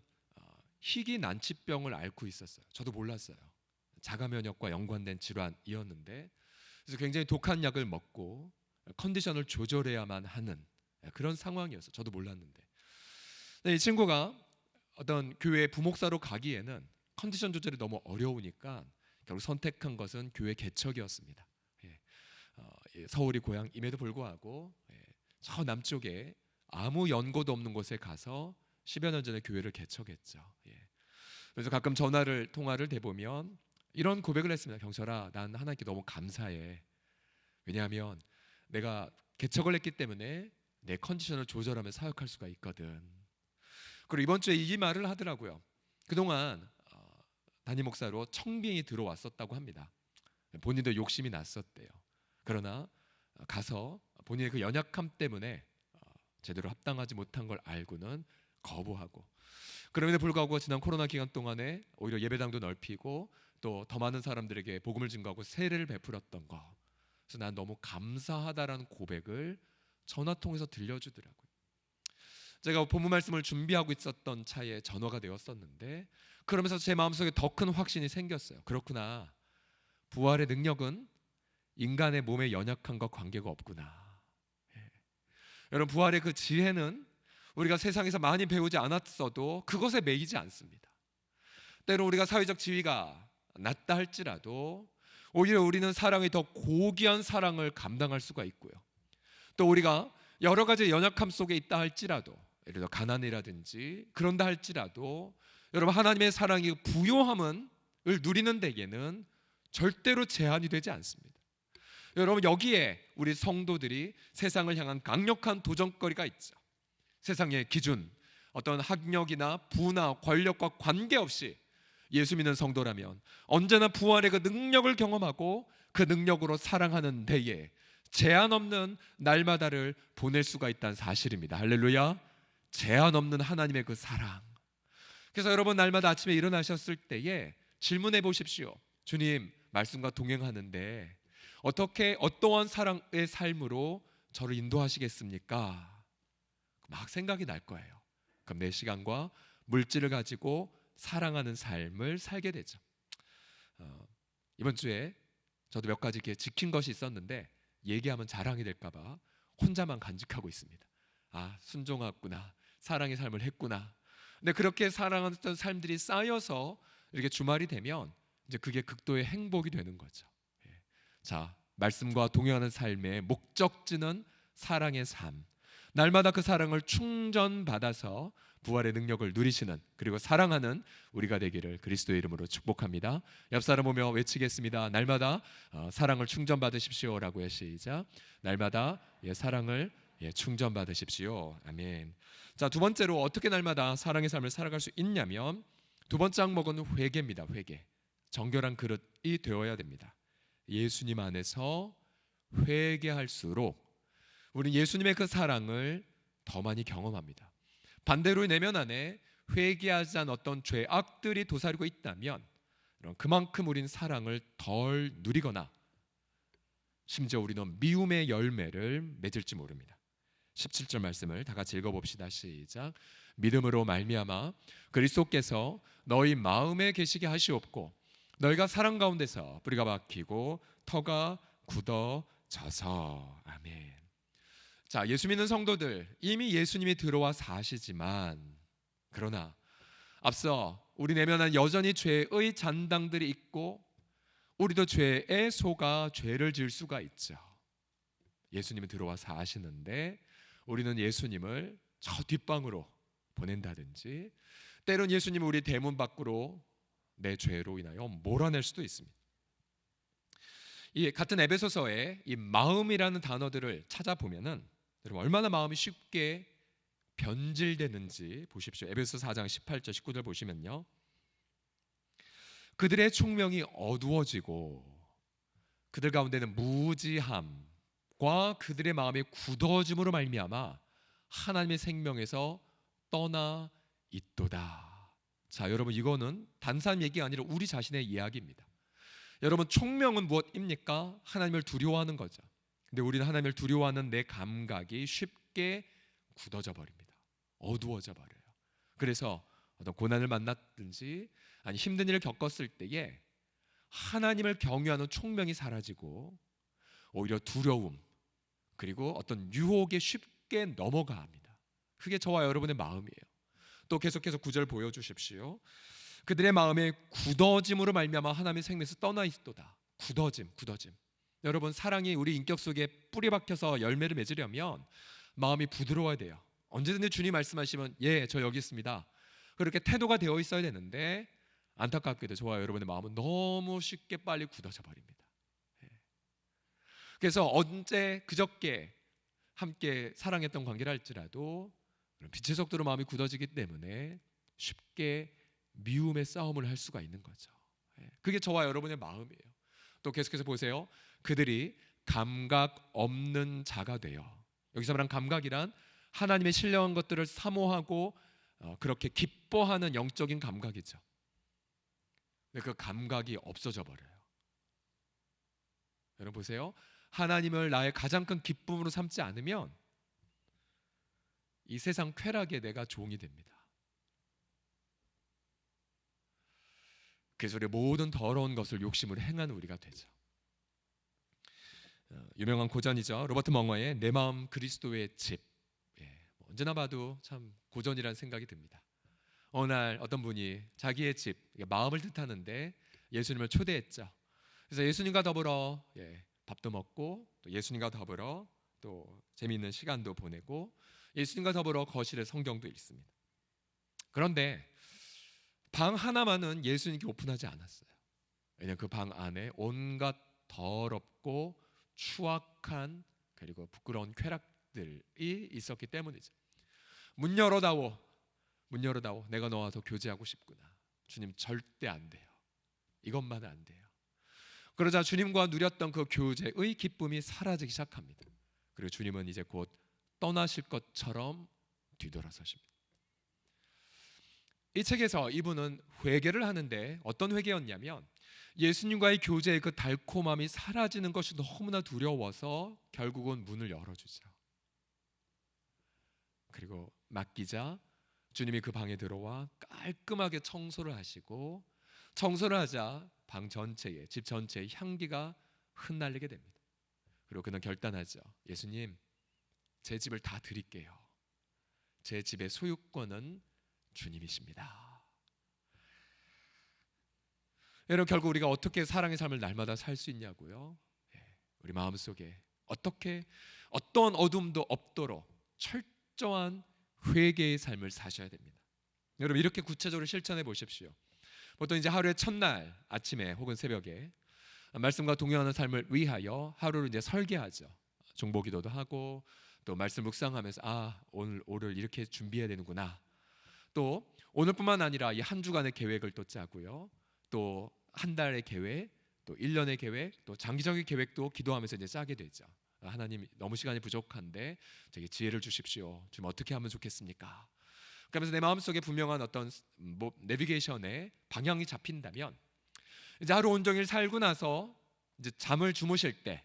D: 희귀 난치병을 앓고 있었어요. 저도 몰랐어요. 자가 면역과 연관된 질환이었는데, 그래서 굉장히 독한 약을 먹고 컨디션을 조절해야만 하는 그런 상황이었어요. 저도 몰랐는데, 이 친구가 어떤 교회 부목사로 가기에는 컨디션 조절이 너무 어려우니까 결국 선택한 것은 교회 개척이었습니다. 서울이 고향임에도 불구하고 저 남쪽에 아무 연고도 없는 곳에 가서 10여 년 전에 교회를 개척했죠. 그래서 가끔 통화를 대보면 이런 고백을 했습니다. 경철아, 난 하나님께 너무 감사해. 왜냐하면 내가 개척을 했기 때문에 내 컨디션을 조절하며 사역할 수가 있거든. 그리고 이번 주에 이 말을 하더라고요. 그동안 담임 목사로 청빙이 들어왔었다고 합니다. 본인도 욕심이 났었대요. 그러나 가서 본인의 그 연약함 때문에 제대로 합당하지 못한 걸 알고는 거부하고, 그럼에도 불구하고 지난 코로나 기간 동안에 오히려 예배당도 넓히고 또 더 많은 사람들에게 복음을 증거하고 세례를 베풀었던 거, 그래서 난 너무 감사하다라는 고백을 전화 통해서 들려주더라고요. 제가 본문 말씀을 준비하고 있었던 차에 전화가 되었었는데, 그러면서 제 마음속에 더 큰 확신이 생겼어요. 그렇구나, 부활의 능력은 인간의 몸의 연약함과 관계가 없구나. 여러분, 부활의 그 지혜는 우리가 세상에서 많이 배우지 않았어도 그것에 매이지 않습니다. 때로 우리가 사회적 지위가 낮다 할지라도 오히려 우리는 사랑의 더 고귀한 사랑을 감당할 수가 있고요. 또 우리가 여러 가지 연약함 속에 있다 할지라도, 예를 들어 가난이라든지 그런다 할지라도, 여러분, 하나님의 사랑의 부요함을 누리는 데에는 절대로 제한이 되지 않습니다. 여러분, 여기에 우리 성도들이 세상을 향한 강력한 도전거리가 있죠. 세상의 기준, 어떤 학력이나 부나 권력과 관계없이 예수 믿는 성도라면 언제나 부활의 그 능력을 경험하고 그 능력으로 사랑하는 데에 제한 없는 날마다를 보낼 수가 있다는 사실입니다. 할렐루야. 제한 없는 하나님의 그 사랑. 그래서 여러분 날마다 아침에 일어나셨을 때에 질문해 보십시오. 주님, 말씀과 동행하는데 어떻게 어떠한 사랑의 삶으로 저를 인도하시겠습니까? 막 생각이 날 거예요. 그럼 내 시간과 물질을 가지고 사랑하는 삶을 살게 되죠. 이번 주에 저도 몇 가지 이렇게 지킨 것이 있었는데 얘기하면 자랑이 될까봐 혼자만 간직하고 있습니다. 아, 순종했구나, 사랑의 삶을 했구나. 근데 그렇게 사랑했던 삶들이 쌓여서 이렇게 주말이 되면 이제 그게 극도의 행복이 되는 거죠. 예. 자, 말씀과 동행하는 삶의 목적지는 사랑의 삶. 날마다 그 사랑을 충전받아서 부활의 능력을 누리시는, 그리고 사랑하는 우리가 되기를 그리스도의 이름으로 축복합니다. 옆 사람 보며 외치겠습니다. 날마다 사랑을 충전받으십시오라고요. 시작. 날마다 사랑을 충전받으십시오. 아멘. 자, 두 번째로 어떻게 날마다 사랑의 삶을 살아갈 수 있냐면 두 번째 항목은 회개입니다. 회개. 정결한 그릇이 되어야 됩니다. 예수님 안에서 회개할수록 우리는 예수님의 그 사랑을 더 많이 경험합니다. 반대로 내면 안에 회개하지 않은 어떤 죄악들이 도사리고 있다면 그만큼 우리는 사랑을 덜 누리거나 심지어 우리는 미움의 열매를 맺을지 모릅니다. 17절 말씀을 다 같이 읽어봅시다. 시작. 믿음으로 말미암아 그리스도께서 너희 마음에 계시게 하시옵고 너희가 사랑 가운데서 뿌리가 박히고 터가 굳어져서. 아멘. 자, 예수 믿는 성도들, 이미 예수님이 들어와 사시지만 그러나 앞서 우리 내면은 여전히 죄의 잔당들이 있고 우리도 죄에 속아 죄를 지을 수가 있죠. 예수님이 들어와 사시는데 우리는 예수님을 저 뒷방으로 보낸다든지 때론 예수님을 우리 대문 밖으로 내 죄로 인하여 몰아낼 수도 있습니다. 이 같은 에베소서에 이 마음이라는 단어들을 찾아보면은 여러분 얼마나 마음이 쉽게 변질되는지 보십시오. 에베소 4장 18절 19절 보시면요. 그들의 총명이 어두워지고 그들 가운데는 무지함과 그들의 마음의 굳어짐으로 말미암아 하나님의 생명에서 떠나 있도다. 자, 여러분 이거는 단순한 얘기가 아니라 우리 자신의 이야기입니다. 여러분 총명은 무엇입니까? 하나님을 두려워하는 거죠. 근데 우리는 하나님을 두려워하는 내 감각이 쉽게 굳어져 버립니다. 어두워져 버려요. 그래서 어떤 고난을 만났든지 아니 힘든 일을 겪었을 때에 하나님을 경외하는 총명이 사라지고 오히려 두려움 그리고 어떤 유혹에 쉽게 넘어갑니다. 그게 저와 여러분의 마음이에요. 또 계속해서 9절 보여주십시오. 그들의 마음에 굳어짐으로 말미암아 하나님의 생명에서 떠나 있도다. 굳어짐. 여러분 사랑이 우리 인격 속에 뿌리 박혀서 열매를 맺으려면 마음이 부드러워야 돼요. 언제든지 주님 말씀하시면 예, 저 여기 있습니다. 그렇게 태도가 되어 있어야 되는데 안타깝게도 저와 여러분의 마음은 너무 쉽게 빨리 굳어져 버립니다. 그래서 언제 그저께 함께 사랑했던 관계를 할지라도 빛의 속도로 마음이 굳어지기 때문에 쉽게 미움의 싸움을 할 수가 있는 거죠. 그게 저와 여러분의 마음이에요. 또 계속해서 보세요. 그들이 감각 없는 자가 되어. 여기서 말한 감각이란 하나님의 신령한 것들을 사모하고 그렇게 기뻐하는 영적인 감각이죠. 근데 그 감각이 없어져 버려요. 여러분 보세요. 하나님을 나의 가장 큰 기쁨으로 삼지 않으면 이 세상 쾌락에 내가 종이 됩니다. 그래서 우리 모든 더러운 것을 욕심으로 행하는 우리가 되죠. 유명한 고전이죠. 로버트 멍어의 내 마음 그리스도의 집. 언제나 봐도 참 고전이라는 생각이 듭니다. 어느 날 어떤 분이 자기의 집, 마음을 뜻하는데 예수님을 초대했죠. 그래서 예수님과 더불어 밥도 먹고 또 예수님과 더불어 또 재미있는 시간도 보내고 예수님과 더불어 거실에 성경도 읽습니다. 그런데 방 하나만은 예수님께 오픈하지 않았어요. 왜냐하면 그 방 안에 온갖 더럽고 추악한 그리고 부끄러운 쾌락들이 있었기 때문이죠. 문 열어다오. 내가 너와 더 교제하고 싶구나. 주님 절대 안 돼요. 이것만은 안 돼요. 그러자 주님과 누렸던 그 교제의 기쁨이 사라지기 시작합니다. 그리고 주님은 이제 곧 떠나실 것처럼 뒤돌아서십니다. 이 책에서 이분은 회개를 하는데 어떤 회개였냐면 예수님과의 교제의 그 달콤함이 사라지는 것이 너무나 두려워서 결국은 문을 열어주죠. 그리고 맡기자 주님이 그 방에 들어와 깔끔하게 청소를 하시고, 청소를 하자 방 전체에, 집 전체에 향기가 흩날리게 됩니다. 그리고 그는 결단하죠. 예수님, 제 집을 다 드릴게요. 제 집의 소유권은 주님이십니다. 여러분, 결국 우리가 어떻게 사랑의 삶을 날마다 살 수 있냐고요? 우리 마음속에 어떤 어둠도 없도록 철저한 회개의 삶을 사셔야 됩니다. 여러분, 이렇게 구체적으로 실천해 보십시오. 보통 이제 하루의 첫날 아침에 혹은 새벽에 말씀과 동행하는 삶을 위하여 하루를 이제 설계하죠. 종보기도도 하고 또 말씀 묵상하면서 오늘 이렇게 준비해야 되는구나. 또 오늘뿐만 아니라 이 한 주간의 계획을 또 짜고요. 또 한 달의 계획, 또 1년의 계획, 또 장기적인 계획도 기도하면서 이제 짜게 되죠. 하나님, 너무 시간이 부족한데 저기 지혜를 주십시오. 좀 어떻게 하면 좋겠습니까? 그러면서 내 마음속에 분명한 어떤 내비게이션의 방향이 잡힌다면 이제 하루 온종일 살고 나서 이제 잠을 주무실 때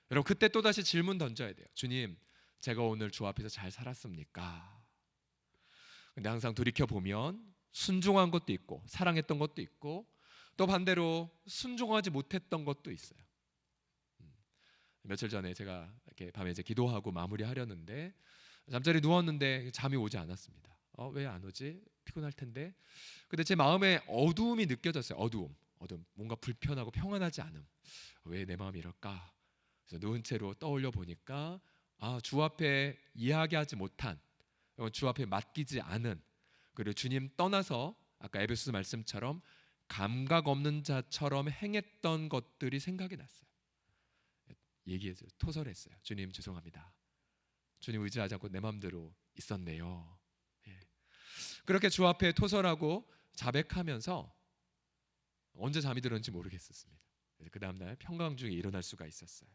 D: 여러분, 그때 또 다시 질문 던져야 돼요. 주님, 제가 오늘 주 앞에서 잘 살았습니까? 근데 항상 돌이켜 보면 순종한 것도 있고 사랑했던 것도 있고 또 반대로 순종하지 못했던 것도 있어요. 며칠 전에 제가 이렇게 밤에 이제 기도하고 마무리하려는데 잠자리 누웠는데 잠이 오지 않았습니다. 왜 안 오지? 피곤할 텐데. 근데 제 마음에 어두움이 느껴졌어요. 어두움. 뭔가 불편하고 평안하지 않음. 왜 내 마음이 이럴까? 그래서 누운 채로 떠올려 보니까 주 앞에 이야기하지 못한, 주 앞에 맡기지 않은, 그리고 주님 떠나서 아까 에베소서 말씀처럼 감각 없는 자처럼 행했던 것들이 생각이 났어요. 얘기했어요. 토설했어요. 주님, 죄송합니다. 주님 의지하지 않고 내 마음대로 있었네요. 그렇게 주 앞에 토설하고 자백하면서 언제 잠이 들었는지 모르겠었습니다. 그 다음날 평강 중에 일어날 수가 있었어요.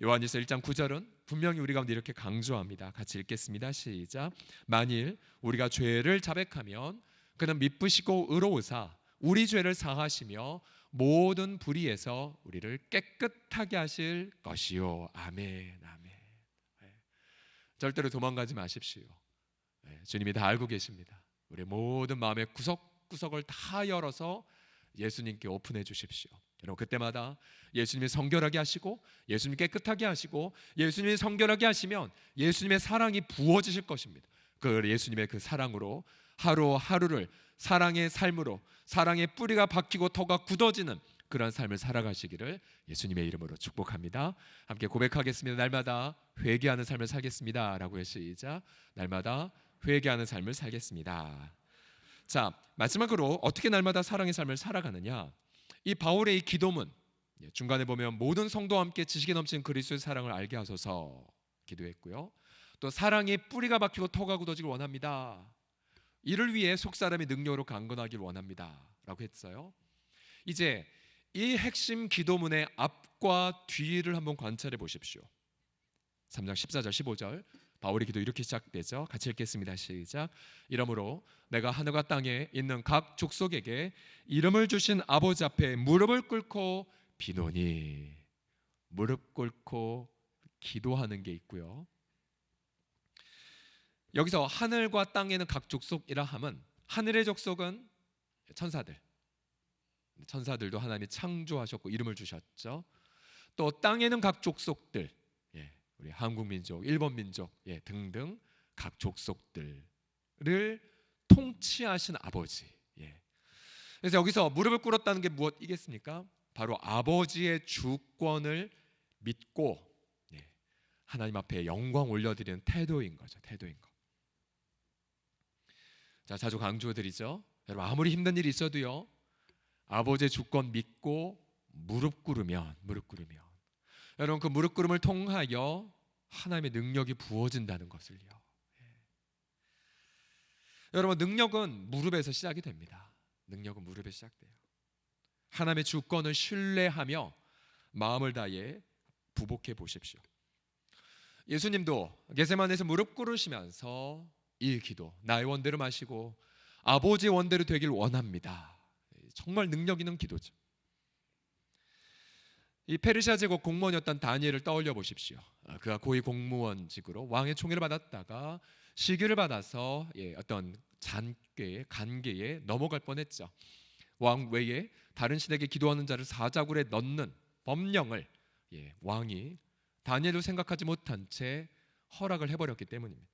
D: 요한일서 1장 9절은 분명히 우리 가운데 이렇게 강조합니다. 같이 읽겠습니다. 시작. 만일 우리가 죄를 자백하면 그는 미쁘시고 의로우사 우리 죄를 사하시며 모든 불의에서 우리를 깨끗하게 하실 것이요. 아멘. 아멘. 절대로 도망가지 마십시오. 주님이 다 알고 계십니다. 우리 모든 마음의 구석구석을 다 열어서 예수님께 오픈해 주십시오. 여러분, 그때마다 예수님이 성결하게 하시고 예수님이 깨끗하게 하시고 예수님이 성결하게 하시면 예수님의 사랑이 부어지실 것입니다. 그 예수님의 그 사랑으로 하루하루를 사랑의 삶으로 사랑의 뿌리가 박히고 터가 굳어지는 그런 삶을 살아가시기를 예수님의 이름으로 축복합니다. 함께 고백하겠습니다. 날마다 회개하는 삶을 살겠습니다. 라고 해서 시작. 날마다 회개하는 삶을 살겠습니다. 자, 마지막으로 어떻게 날마다 사랑의 삶을 살아가느냐? 이 바울의 이 기도문 중간에 보면 모든 성도와 함께 지식에 넘치는 그리스도의 사랑을 알게 하소서 기도했고요. 또 사랑의 뿌리가 박히고 터가 굳어지길 원합니다. 이를 위해 속사람이 능력으로 강건하길 원합니다. 라고 했어요. 이제 이 핵심 기도문의 앞과 뒤를 한번 관찰해 보십시오. 3장 14절 15절 바울의 기도 이렇게 시작되죠. 같이 읽겠습니다. 시작. 이러므로 내가 하늘과 땅에 있는 각 족속에게 이름을 주신 아버지 앞에 무릎을 꿇고 비노니. 무릎 꿇고 기도하는 게 있고요. 여기서 하늘과 땅에는 각 족속이라 함은 하늘의 족속은 천사들도 하나님이 창조하셨고 이름을 주셨죠. 또 땅에는 각 족속들, 우리 한국 민족, 일본 민족 등등 각 족속들을 통치하신 아버지. 그래서 여기서 무릎을 꿇었다는 게 무엇이겠습니까? 바로 아버지의 주권을 믿고 하나님 앞에 영광 올려드리는 태도인 거죠. 태도인 거. 자, 자주 강조드리죠. 여러분, 아무리 힘든 일이 있어도요, 아버지의 주권 믿고 무릎 꿇으면 여러분, 그 무릎 꿇음을 통하여 하나님의 능력이 부어진다는 것을요. 여러분, 능력은 무릎에서 시작이 됩니다. 능력은 무릎에 시작돼요. 하나님의 주권을 신뢰하며 마음을 다해 부복해 보십시오. 예수님도 겟세마네에서 무릎 꿇으시면서 이 기도, 나의 원대로 마시고 아버지의 원대로 되길 원합니다. 정말 능력 있는 기도죠. 이 페르시아 제국 공무원이었던 다니엘을 떠올려 보십시오. 그가 고위 공무원직으로 왕의 총애를 받았다가 시기를 받아서 어떤 간계에 넘어갈 뻔했죠. 왕 외에 다른 신에게 기도하는 자를 사자굴에 넣는 법령을 왕이 다니엘도 생각하지 못한 채 허락을 해버렸기 때문입니다.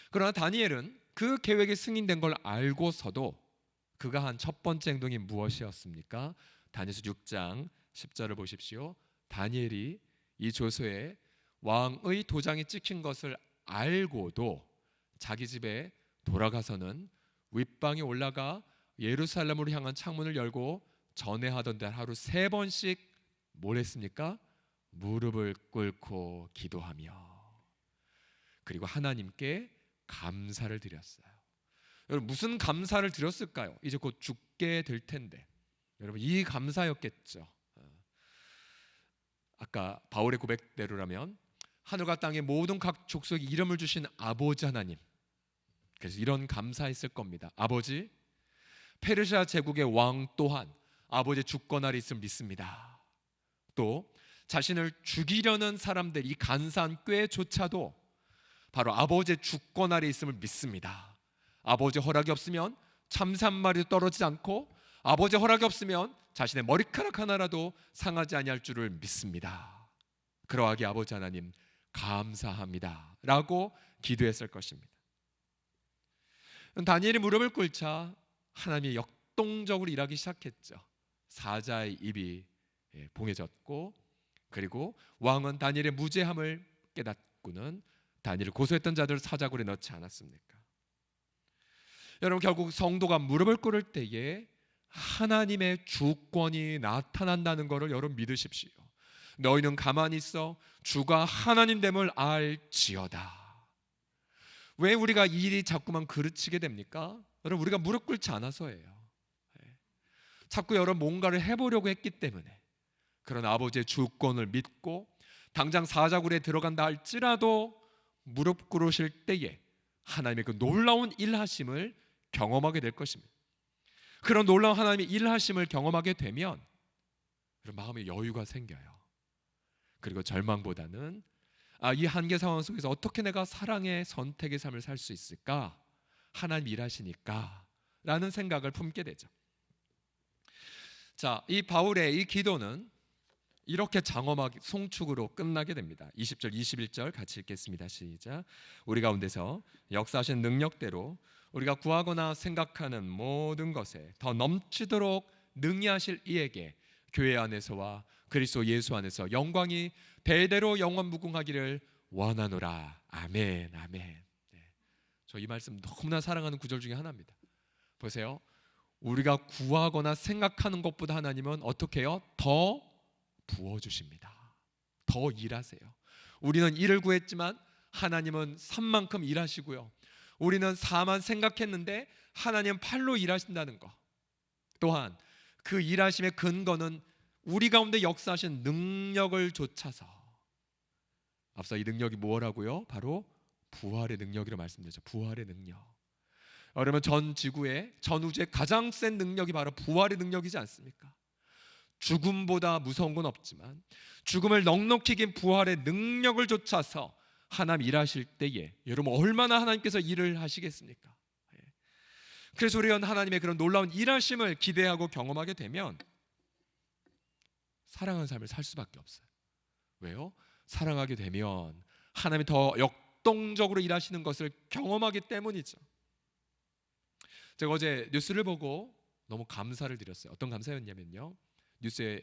D: 그러나 다니엘은 그 계획이 승인된 걸 알고서도 그가 한 첫 번째 행동이 무엇이었습니까? 다니엘서 6장 10절을 보십시오. 다니엘이 이 조서에 왕의 도장이 찍힌 것을 알고도 자기 집에 돌아가서는 윗방에 올라가 예루살렘으로 향한 창문을 열고 전회하던 데 하루 3번씩 뭘 했습니까? 무릎을 꿇고 기도하며 그리고 하나님께 감사를 드렸어요. 여러분 무슨 감사를 드렸을까요? 이제 곧 죽게 될 텐데 여러분 이 감사였겠죠. 아까 바울의 고백대로라면 하늘과 땅의 모든 각 족속에 이름을 주신 아버지 하나님, 그래서 이런 감사했을 겁니다. 아버지, 페르시아 제국의 왕 또한 아버지의 주권 아래 있음을 믿습니다. 또 자신을 죽이려는 사람들 이 간사한 꾀조차도 바로 아버지의 주권 아래 있음을 믿습니다. 아버지 허락이 없으면 참새 한 마리도 떨어지지 않고 아버지 허락이 없으면 자신의 머리카락 하나라도 상하지 아니할 줄을 믿습니다. 그러하기에 아버지 하나님 감사합니다 라고 기도했을 것입니다. 다니엘이 무릎을 꿇자 하나님이 역동적으로 일하기 시작했죠. 사자의 입이 봉해졌고 그리고 왕은 다니엘의 무죄함을 깨닫고는 다니엘을 고소했던 자들을 사자굴에 넣지 않았습니까? 여러분 결국 성도가 무릎을 꿇을 때에 하나님의 주권이 나타난다는 것을 여러분 믿으십시오. 너희는 가만히 있어 주가 하나님됨을 알지어다. 왜 우리가 이 일이 자꾸만 그르치게 됩니까? 여러분 우리가 무릎 꿇지 않아서예요. 자꾸 여러분 뭔가를 해보려고 했기 때문에. 그러나 아버지의 주권을 믿고 당장 사자굴에 들어간다 할지라도 무릎 꿇으실 때에 하나님의 그 놀라운 일하심을 경험하게 될 것입니다. 그런 놀라운 하나님의 일하심을 경험하게 되면 마음에 여유가 생겨요. 그리고 절망보다는 이 한계 상황 속에서 어떻게 내가 사랑의 선택의 삶을 살 수 있을까? 하나님 일하시니까 라는 생각을 품게 되죠. 자, 이 바울의 이 기도는 이렇게 장엄하게 송축으로 끝나게 됩니다. 20절 21절 같이 읽겠습니다. 시작. 우리 가운데서 역사하신 능력대로 우리가 구하거나 생각하는 모든 것에 더 넘치도록 능히 하실 이에게 교회 안에서와 그리스도 예수 안에서 영광이 대대로 영원무궁하기를 원하노라. 아멘. 아멘. 저 이 말씀 너무나 사랑하는 구절 중에 하나입니다. 보세요. 우리가 구하거나 생각하는 것보다 하나님은 어떻게 해요? 더 부어주십니다. 더 일하세요. 우리는 일을 구했지만 하나님은 산만큼 일하시고요. 우리는 사만 생각했는데 하나님은 팔로 일하신다는 것. 또한 그 일하심의 근거는 우리 가운데 역사하신 능력을 좇아서 앞서 이 능력이 뭐라고요? 바로 부활의 능력이라고 말씀드렸죠. 부활의 능력. 여러분 전 지구의 전 우주의 가장 센 능력이 바로 부활의 능력이지 않습니까? 죽음보다 무서운 건 없지만 죽음을 넉넉히 이긴 부활의 능력을 좇아서 하나님 일하실 때에 여러분 얼마나 하나님께서 일을 하시겠습니까? 그래서 우리가 하나님의 그런 놀라운 일하심을 기대하고 경험하게 되면 사랑하는 삶을 살 수밖에 없어요. 왜요? 사랑하게 되면 하나님이 더 역동적으로 일하시는 것을 경험하기 때문이죠. 제가 어제 뉴스를 보고 너무 감사를 드렸어요. 어떤 감사였냐면요. 뉴스에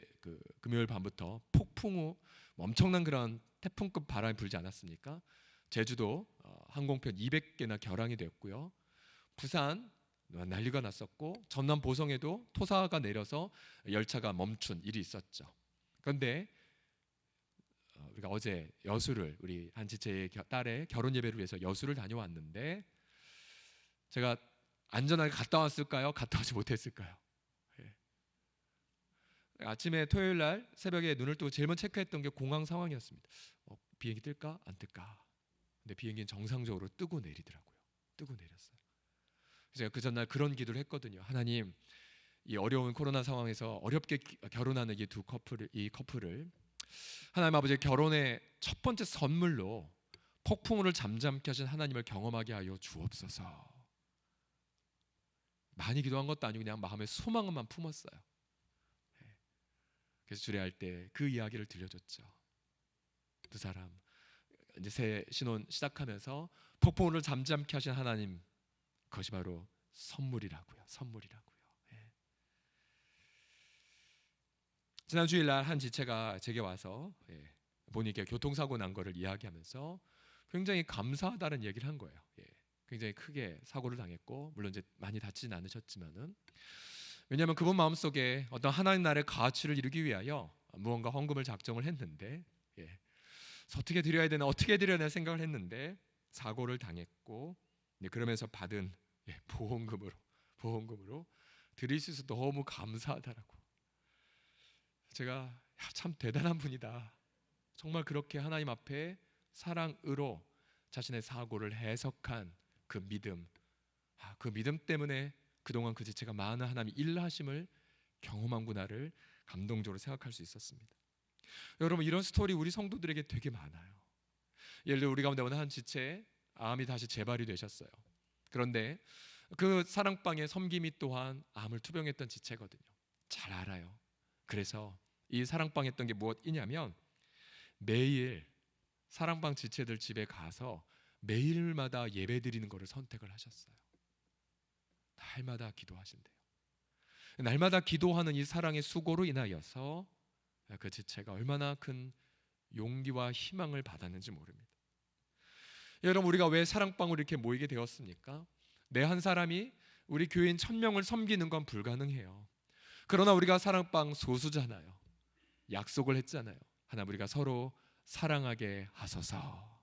D: 금요일 밤부터 폭풍 후 엄청난 그런 태풍급 바람이 불지 않았습니까? 제주도 항공편 200개나 결항이 되었고요. 부산 난리가 났었고 전남 보성에도 토사가 내려서 열차가 멈춘 일이 있었죠. 그런데 우리가 어제 여수를 우리 한 지체의 딸의 결혼 예배를 위해서 여수를 다녀왔는데 제가 안전하게 갔다 왔을까요? 갔다 오지 못했을까요? 아침에 토요일 날 새벽에 눈을 뜨고 제일 먼저 체크했던 게 공항 상황이었습니다. 비행기 뜰까 안 뜰까. 근데 비행기는 정상적으로 뜨고 내리더라고요. 뜨고 내렸어요. 제가 그 전날 그런 기도를 했거든요. 하나님, 이 어려운 코로나 상황에서 어렵게 결혼하는 이 커플을 하나님 아버지 결혼의 첫 번째 선물로 폭풍우를 잠잠케 하신 하나님을 경험하게 하여 주옵소서. 많이 기도한 것도 아니고 그냥 마음에 소망만 품었어요. 그래서 주례할 때 그 이야기를 들려줬죠. 두 사람 이제 새 신혼 시작하면서 폭풍우를 잠잠케 하신 하나님, 그것이 바로 선물이라고요. 선물이라고요. 지난 주일날 한 지체가 제게 와서 본인께 교통사고 난 거를 이야기하면서 굉장히 감사하다는 얘기를 한 거예요. 굉장히 크게 사고를 당했고 물론 이제 많이 다치진 않으셨지만은, 왜냐하면 그분 마음속에 어떤 하나님 나라의 가치를 이루기 위하여 무언가 헌금을 작정을 했는데 어떻게 드려야 되나 생각을 했는데 사고를 당했고 그러면서 받은 보험금으로 드릴 수 있어서 너무 감사하다라고. 제가 참 대단한 분이다. 정말 그렇게 하나님 앞에 사랑으로 자신의 사고를 해석한 그 믿음, 그 믿음 때문에 그동안 그 지체가 많은 하나님의 일하심을 경험한구나를 감동적으로 생각할 수 있었습니다. 여러분, 이런 스토리 우리 성도들에게 되게 많아요. 예를 들어 우리 가운데 어느 한 지체 암이 다시 재발이 되셨어요. 그런데 그 사랑방의 섬김이 또한 암을 투병했던 지체거든요. 잘 알아요. 그래서 이 사랑방 했던 게 무엇이냐면 매일 사랑방 지체들 집에 가서 매일마다 예배 드리는 것을 선택을 하셨어요. 날마다 기도하신대요. 날마다 기도하는 이 사랑의 수고로 인하여서 그 지체가 얼마나 큰 용기와 희망을 받았는지 모릅니다. 여러분, 우리가 왜 사랑방으로 이렇게 모이게 되었습니까? 내 한 사람이 우리 교인 1000명을 섬기는 건 불가능해요. 그러나 우리가 사랑방 소수잖아요. 약속을 했잖아요. 하나님, 우리가 서로 사랑하게 하소서.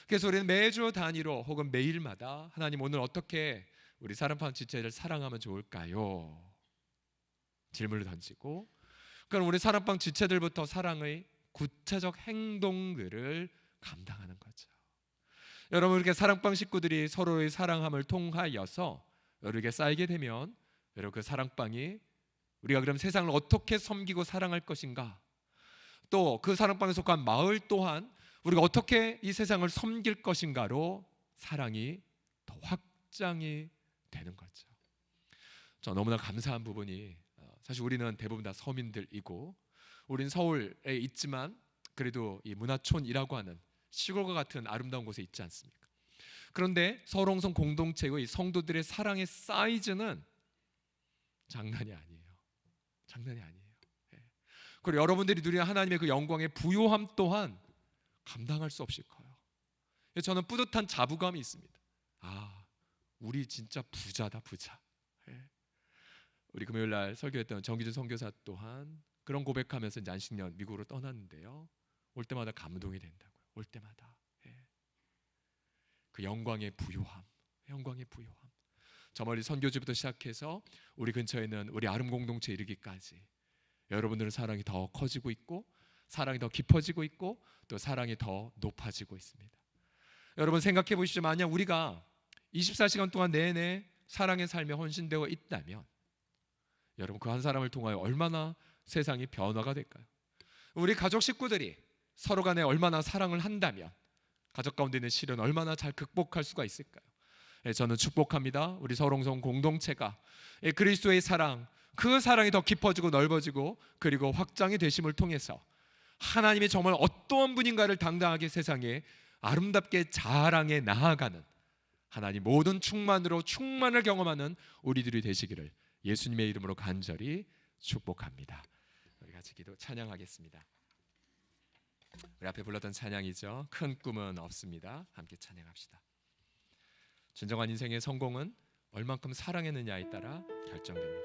D: 그래서 우리는 매주 단위로 혹은 매일마다 하나님, 오늘 어떻게 우리 사랑방 지체를 사랑하면 좋을까요? 질문을 던지고, 그럼 우리 사랑방 지체들부터 사랑의 구체적 행동들을 감당하는 거죠. 여러분, 이렇게 사랑방 식구들이 서로의 사랑함을 통하여서 이렇게 쌓이게 되면 여러분, 그 사랑방이 우리가 그럼 세상을 어떻게 섬기고 사랑할 것인가, 또 그 사랑방에 속한 마을 또한 우리가 어떻게 이 세상을 섬길 것인가로 사랑이 더 확장이 되는 거죠. 저 너무나 감사한 부분이, 사실 우리는 대부분 다 서민들이고 우리는 서울에 있지만 그래도 이 문화촌이라고 하는 시골과 같은 아름다운 곳에 있지 않습니까? 그런데 서울홍성 공동체의 성도들의 사랑의 사이즈는 장난이 아니에요. 장난이 아니에요. 그리고 여러분들이 누리는 하나님의 그 영광의 부요함 또한 감당할 수 없이 커요. 저는 뿌듯한 자부감이 있습니다. 우리 진짜 부자다, 부자. 우리 금요일 날 설교했던 정기준 선교사 또한 그런 고백하면서 이제 안식년 미국으로 떠났는데요. 올 때마다 감동이 된다고요. 올 때마다. 그 영광의 부요함, 영광의 부요함. 저 멀리 선교지부터 시작해서 우리 근처에 있는 우리 아름 공동체에 이르기까지 여러분들의 사랑이 더 커지고 있고, 사랑이 더 깊어지고 있고, 또 사랑이 더 높아지고 있습니다. 여러분, 생각해 보시죠. 만약 우리가 24시간 동안 내내 사랑의 삶에 헌신되어 있다면 여러분, 그 한 사람을 통하여 얼마나 세상이 변화가 될까요? 우리 가족 식구들이 서로 간에 얼마나 사랑을 한다면 가족 가운데 있는 시련 얼마나 잘 극복할 수가 있을까요? 저는 축복합니다. 우리 서울홍성 공동체가 그리스도의 사랑, 그 사랑이 더 깊어지고 넓어지고 그리고 확장이 되심을 통해서 하나님이 정말 어떠한 분인가를 당당하게 세상에 아름답게 자랑해 나아가는 하나님 모든 충만으로 충만을 경험하는 우리들이 되시기를 예수님의 이름으로 간절히 축복합니다. 우리 같이 기도 찬양하겠습니다. 우리 앞에 불렀던 찬양이죠. 큰 꿈은 없습니다. 함께 찬양합시다. 진정한 인생의 성공은 얼만큼 사랑했느냐에 따라 결정됩니다.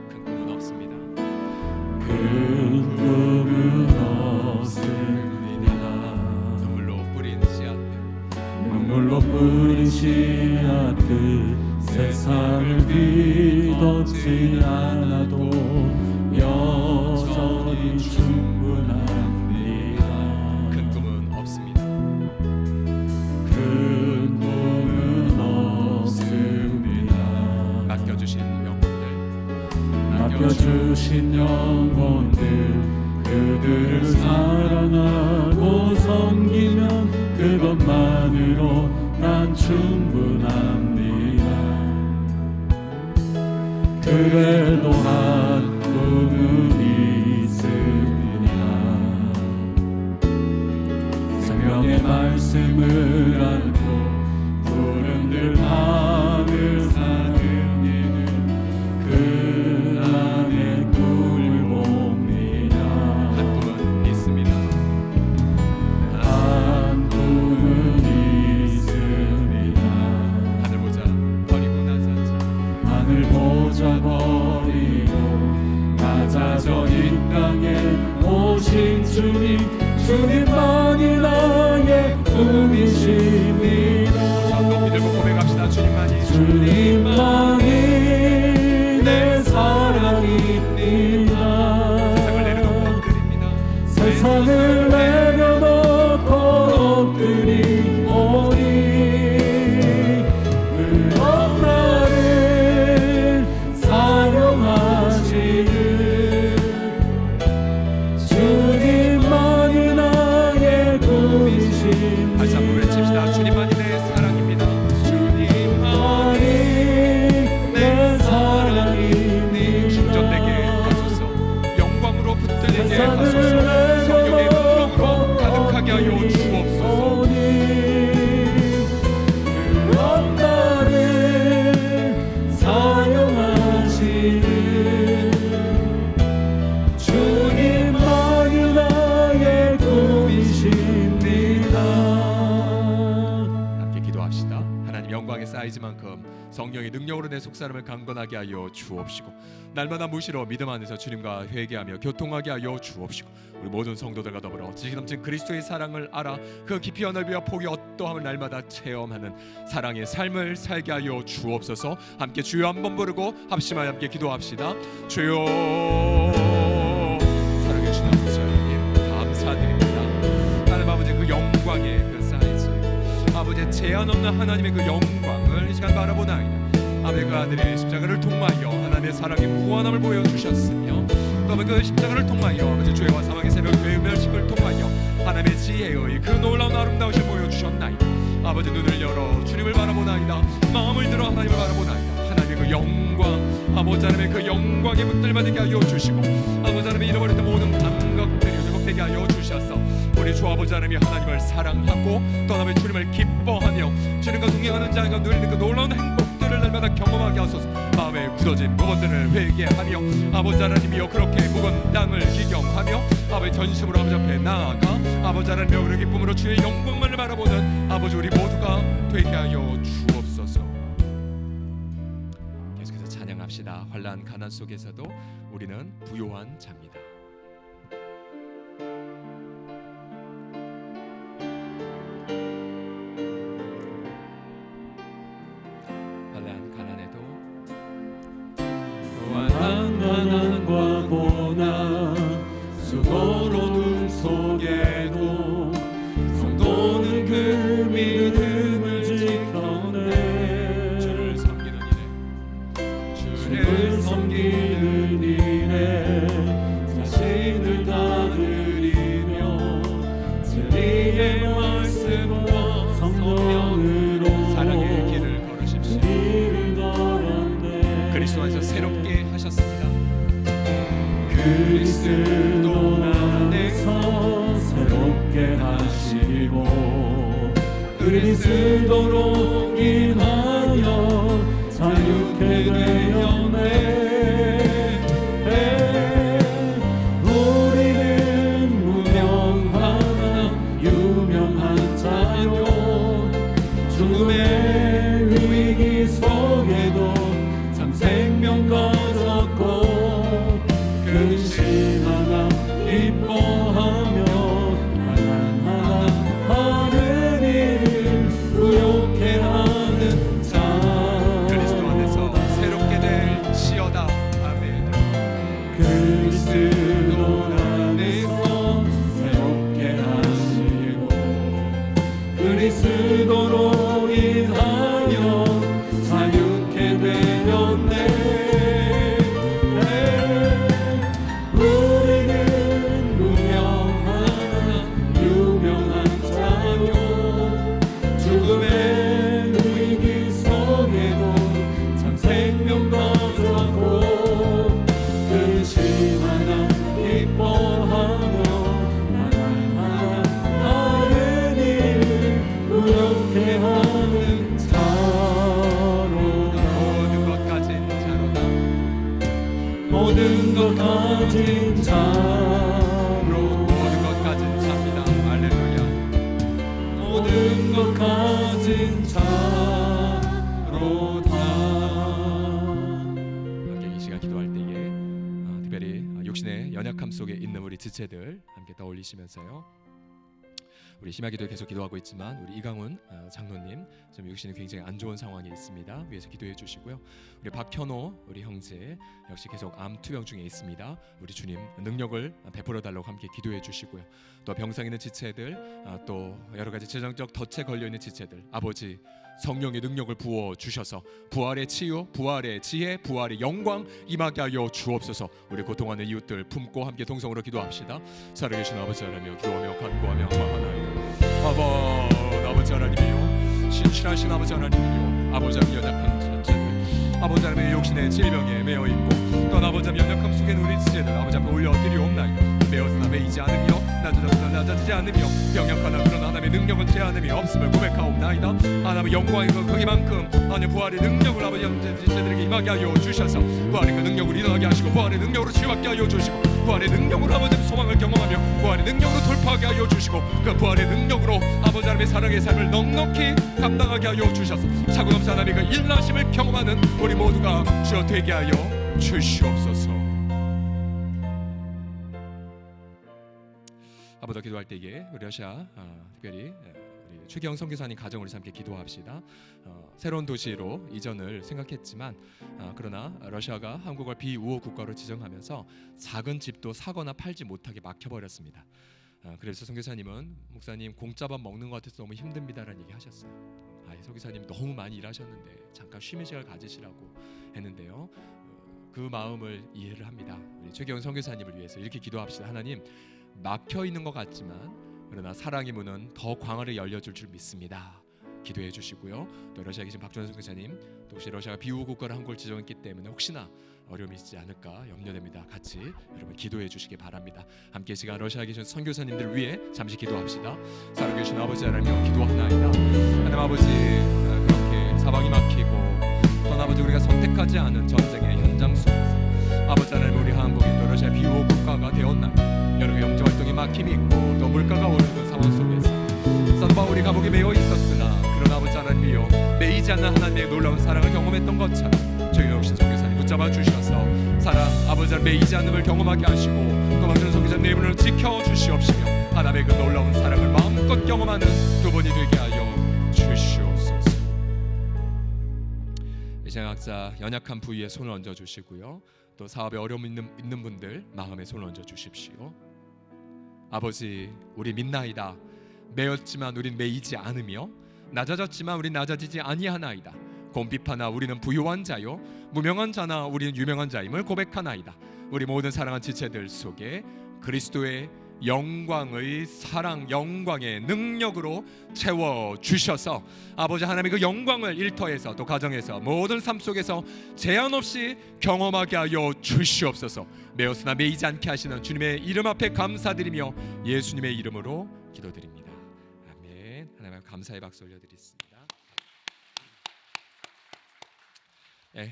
D: 큰 꿈은 없습니다.
A: 큰 꿈은 없습니다.
D: 눈물로 뿌린 씨앗들,
A: 눈물로 뿌린 얻지 않아도 여전히 충분합니다.
D: 큰 꿈은 없습니다.
A: 큰 꿈은 없습니다.
D: 맡겨주신 영혼들,
A: 맡겨주신 영혼들 그들을 사랑하고 섬기면 그것만으로 난 충분합니다. 그래도 한 꿈은 있습니다. 생명의 말씀을 안고 구름들 밤을 사는 이는 그 안에 꿈을 봅니다.
D: 한 꿈은 있습니다.
A: 한 꿈은 있습니다.
D: 하늘 보자 버리고 나자지.
A: 하늘 보자 버리고 낮아져 이 땅에 오신 주님, 주님만이 나의 꿈이십니다.
D: 높이 들고 고백합시다. 주님만이
A: 내 사랑입니다.
D: 세상을 내려놓고 엎드립니다.
A: 세상을 내려놓고 엎드리오니 그런 나를 사용하시는 주님만이 나의 꿈이십니다.
D: 다시 한번 외칩시다. 주님만이 내 사랑입니다. 주님만이
A: 내 사랑입니다.
D: 충전되게 하소서. 영광으로 붙들리게 하소서. 성령의 능력으로 가득하게 하여 주옵소서.
A: 그런 나를 사용하시는 주님만이 나의 꿈이십니다.
D: 함께 기도합시다. 하나님 영광의 사이즈만큼 성령의 능력으로 내 속사람을 강건하게 하여 주옵시고 날마다 무시로 믿음 안에서 주님과 회개하며 교통하게 하여 주옵시고 우리 모든 성도들과 더불어 지식 넘친 그리스도의 사랑을 알아 그 깊이와 넓이와 폭이 어떠함을 날마다 체험하는 사랑의 삶을 살게 하여 주옵소서. 함께 주여 한번 부르고 합심하여 함께 기도합시다. 주여 사랑해 주신 아버지 하나님 감사드립니다. 하나님 아버지 그 영광의 그 사이즈 아버지의 제한 없는 하나님의 그 영광을 이 시간 바라보나이다. 아버지 그 아들의 십자가를 통하여 하나님의 사랑의 무한함을 보여주셨으며 또 그 십자가를 통하여 아버지 죄와 사망의 새벽 죄의 멸식을 통하여 하나님의 지혜의 그 놀라운 아름다우심을 보여주셨나이다. 아버지 눈을 열어 주님을 바라보나이다. 마음을 들어 하나님을 바라보나이다. 하나님의 그 영광 아버지 하나님의 그 영광에 붙들받게 하여 주시고 아버지 하나님의 잃어버렸던 모든 감각들이 회복되게 하여 주셔서 우리 주 아버지 하나님이 하나님을 사랑하고 또 하나님의 주님을 기뻐하며 주님과 동행하는 자가 누리는 그 놀라운 행복들을 날마다 경험하게 하소서. 마음에 굳어진 무건들을 회개하며 아버지 하나님이여 그렇게 무건 땅을 기경하며 아버지 전심으로 아버지 앞에 나아가 아버지 하나님의 우리 기쁨으로 주의 영광만을 바라보는 아버지 우리 모두가 되게 하여 주옵소서. 계속해서 찬양합시다. 환난 가난 속에서도 우리는 부요한 자입니다.
A: 가난과 고난 수고로운 속에도 성도는 그 믿음을 지켜내
D: 주를 섬기는
A: 일에 자신을 다 드리며 진리의 말씀과 성령으로
D: 사랑의 길을 걸으십시오. 그리스도 안에서 새롭게 하셨습니다.
A: 그리스도 안에서 새롭게 하시고 그리스도로 인하여 자유케 되었네. 우리는 무명하나 유명한 자요 죽음의 위기 속에도 참 생명 가졌고 근심하나 기뻐하며 하나하나 하는 일을 부욕해 하는 자.
D: 그리스도 안에서 새롭게 될
A: 그리스도 안에서 새롭게 하시고 그리스도로 인하여 자유케 되었네. 우리는 유명한 자요 죽음의 위기 속에도 참 생명 가졌고 근심하나 기뻐하며 하는 일을 무력해 하는 자로다.
D: 모든 것 가진 자로다.
A: 모든 것 가진 자로
D: 모든 것 가진 자입니다. 할렐루야.
A: 모든 것 가진 자로다.
D: 함께 이 시간 기도할 때에 특별히 육신의 연약함 속에 있는 우리 지체들 함께 떠올리시면서요. 우리 심야기도 계속 기도하고 있지만 우리 이강훈 장로님 지금 육신이 굉장히 안 좋은 상황에 있습니다. 위에서 기도해 주시고요. 우리 박현호 우리 형제 역시 계속 암 투병 중에 있습니다. 우리 주님 능력을 베풀어 달라고 함께 기도해 주시고요. 또 병상 있는 지체들 또 여러 가지 재정적 덫에 걸려 있는 지체들 아버지 성령의 능력을 부어 주셔서 부활의 치유, 부활의 지혜, 부활의 영광 임하게 하여 주옵소서. 우리 고통하는 이웃들 품고 함께 동성으로 기도합시다. 살아계신 아버지 하나님여 기도하며 간구하며 하나님 아버지 하나님이요 신실하신 아버지 하나님이요 아버지 하나님 연약한 자체들 아버지 하나님의 욕심의 질병에 매여 있고 또 아버지 하나님 연약함 속에 있는 우리 지체들 아버지 앞에 올려드리옵나이다. 매었으나 매이지 않으며 낮아졌으나 낮아지지 않으며 병약하나 그러나 하나님의 능력은 제한음이 없음을 고백하옵나이다. 하나님의 영광의 그 크기만큼 하나님 부활의 능력을 아버지 형제 지체들에게 임하게 하여 주셔서 부활의 그 능력을 일어나게 하시고 부활의 능력으로 치유하게 하여 주시고 부활의 능력으로 아버지 소망을 경험하며 부활의 능력으로 돌파하게 하여 주시고 그 부활의 능력으로 아버지 하나님의 사랑의 삶을 넉넉히 감당하게 하여 주셔서 차고 넘치 하나님의 그 일나심을 경험하는 우리 모두가 주여 되게 하여 주시옵소서. 아버지 기도할 때에 우리 러시아 특별히 우리 최경 선교사님 가정을 함께 기도합시다. 새로운 도시로 이전을 생각했지만 그러나 러시아가 한국을 비우호 국가로 지정하면서 작은 집도 사거나 팔지 못하게 막혀버렸습니다. 그래서 선교사님은 목사님 공짜밥 먹는 것 같아서 너무 힘듭니다라는 얘기 하셨어요. 선교사님 너무 많이 일하셨는데 잠깐 쉬는 시간을 가지시라고 했는데요. 그 마음을 이해를 합니다. 우리 최경 선교사님을 위해서 이렇게 기도합시다. 하나님 막혀 있는 것 같지만 그러나 사랑의 문은 더 광활히 열려줄 줄 믿습니다. 기도해 주시고요. 또 러시아에 계신 박준환 선교사님 또 혹시 러시아가 비우호 국가를 한국을 지정했기 때문에 혹시나 어려움이 있지 않을까 염려됩니다. 같이 여러분 기도해 주시기 바랍니다. 함께 시간 러시아에 계신 선교사님들 위해 잠시 기도합시다. 살아계신 아버지 하나님 기도하나이다. 하나님 아버지 그렇게 사방이 막히고 또 아버지 우리가 선택하지 않은 전쟁의 현장 속에서 아버지 하나님 우리 한국이 또 러시아 비우호 국가가 되었나이다. 여러 개 영적 활동에 막힘이 있고 또 물가가 오르는 상황 속에서 산바울이 감옥에 매여 있었으나 그러나 아버지 하나님이여 매이지 않는 하나님의 놀라운 사랑을 경험했던 것처럼 저희 역시 선교사님 붙잡아 주셔서 사랑 아버지 하나님 매이지 않음을 경험하게 하시고 또 박준 선교사님 내 문을 지켜주시옵시며 하나님의 그 놀라운 사랑을 마음껏 경험하는 두 분이 되게 하여 주시옵소서. 이장학자 연약한 부위에 손을 얹어 주시고요. 또 사업에 어려움 있는 분들 마음에 손을 얹어 주십시오. 아버지 우리 믿나이다. 매였지만 우린 매이지 않으며 낮아졌지만 우린 낮아지지 아니하나이다. 곰비파나 우리는 부유한 자요 무명한 자나 우리는 유명한 자임을 고백하나이다. 우리 모든 사랑한 지체들 속에 그리스도의 영광의 사랑 영광의 능력으로 채워주셔서 아버지 하나님의 그 영광을 일터에서 또 가정에서 모든 삶 속에서 제한 없이 경험하게 하여 주시옵소서. 매었으나 매이지 않게 하시는 주님의 이름 앞에 감사드리며 예수님의 이름으로 기도드립니다. 아멘. 하나님 감사의 박수 올려드리겠습니다.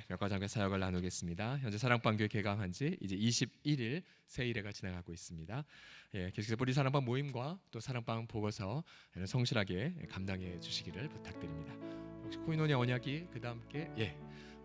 D: 몇 가지 함께 사역을 나누겠습니다. 현재 사랑방교회 개강한 지 이제 21일 세일회가 지나가고 있습니다. 계속해서 우리 사랑방 모임과 또 사랑방 보고서 성실하게 감당해 주시기를 부탁드립니다. 혹시 코이노니 언약이 그 함께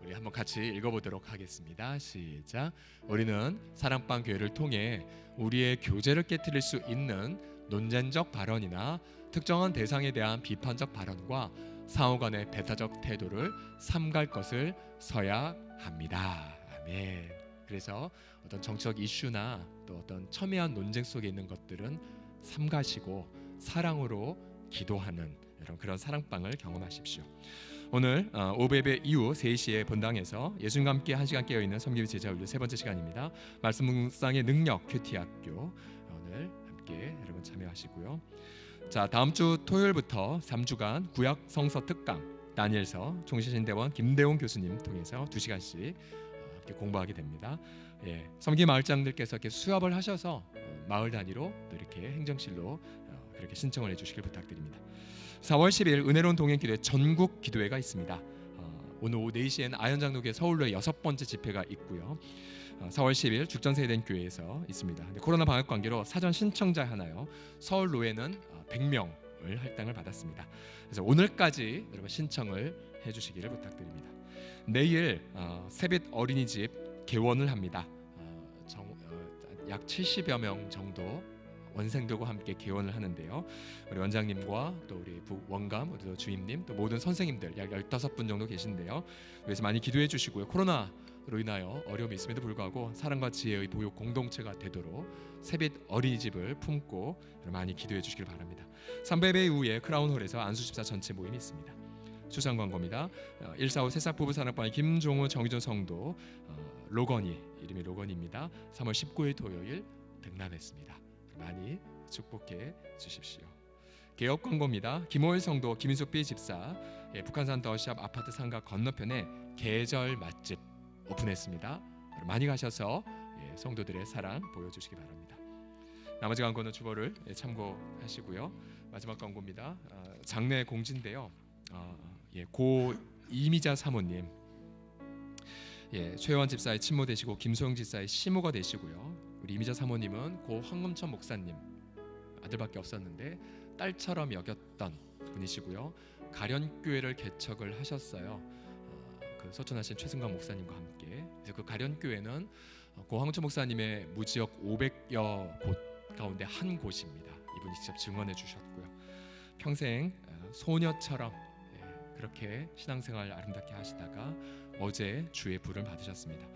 D: 우리 한번 같이 읽어보도록 하겠습니다. 시작. 우리는 사랑방 교회를 통해 우리의 교제를 깨트릴 수 있는 논쟁적 발언이나 특정한 대상에 대한 비판적 발언과 상호 간의 배타적 태도를 삼갈 것을 서야 합니다. 아멘. 그래서 어떤 정치적 이슈나 또 어떤 첨예한 논쟁 속에 있는 것들은 삼가시고 사랑으로 기도하는 그런 사랑방을 경험하십시오. 오늘 오후 예배 이후 3시에 본당에서 예수님과 함께 1시간 깨어있는 섬기는 제자훈련 세 번째 시간입니다. 말씀 묵상의 능력 큐티학교 오늘 함께 여러분 참여하시고요. 자, 다음 주 토요일부터 3주간 구약 성서 특강 다니엘서 총시신대원 김대웅 교수님 통해서 2시간씩 함께 공부하게 됩니다. 예, 섬기 마을장들께서 이렇게 수합을 하셔서 마을 단위로 또 이렇게 행정실로 그렇게 신청을 해주시길 부탁드립니다. 4월 10일 은혜로운 동행기도회 전국 기도회가 있습니다. 오늘 오후 4시에는 아현장로교회 서울로의 6번째 집회가 있고요. 4월 10일 죽전세된 교회에서 있습니다. 근데 코로나 방역 관계로 사전 신청자 하나요. 서울로에는 100명을 할당을 받았습니다. 그래서 오늘까지 여러분 신청을 해주시기를 부탁드립니다. 내일 새빛 어린이집 개원을 합니다. 약 70여 명 정도 원생들과 함께 개원을 하는데요. 우리 원장님과 또 우리 부원감, 또 주임님, 또 모든 선생님들 약 15분 정도 계신데요. 그래서 많이 기도해 주시고요. 코로나로 인하여 어려움이 있음에도 불구하고 사랑과 지혜의 보육 공동체가 되도록 새빛 어린이집을 품고 많이 기도해 주시길 바랍니다. 3배배 이후에 크라운홀에서 안수집사 전체 모임이 있습니다. 추상 광고입니다. 145 새싹 부부 사랑방의 김종우 정희준 성도 로건이 이름이 로건입니다. 3월 19일 토요일 등단했습니다. 많이 축복해 주십시오. 개업 광고입니다. 김호일 성도 김인숙 B 집사 북한산 더샵 아파트 상가 건너편에 계절 맛집 오픈했습니다. 많이 가셔서 성도들의 사랑 보여주시기 바랍니다. 나머지 광고는 주보를 참고하시고요. 마지막 광고입니다. 장례 공지인데요. 고 이미자 사모님, 최원 집사의 친모 되시고 김소영 집사의 시모가 되시고요. 우리 이미자 사모님은 고 황금천 목사님 아들밖에 없었는데 딸처럼 여겼던 분이시고요. 가련교회를 개척을 하셨어요. 그 소천하신 최승관 목사님과 함께. 그래서 그 가련교회는 고 황금천 목사님의 무지역 500여 곳 가운데 한 곳입니다. 이분이 직접 증언해 주셨고요. 평생 소녀처럼 그렇게 신앙생활 아름답게 하시다가 어제 주의 불을 받으셨습니다.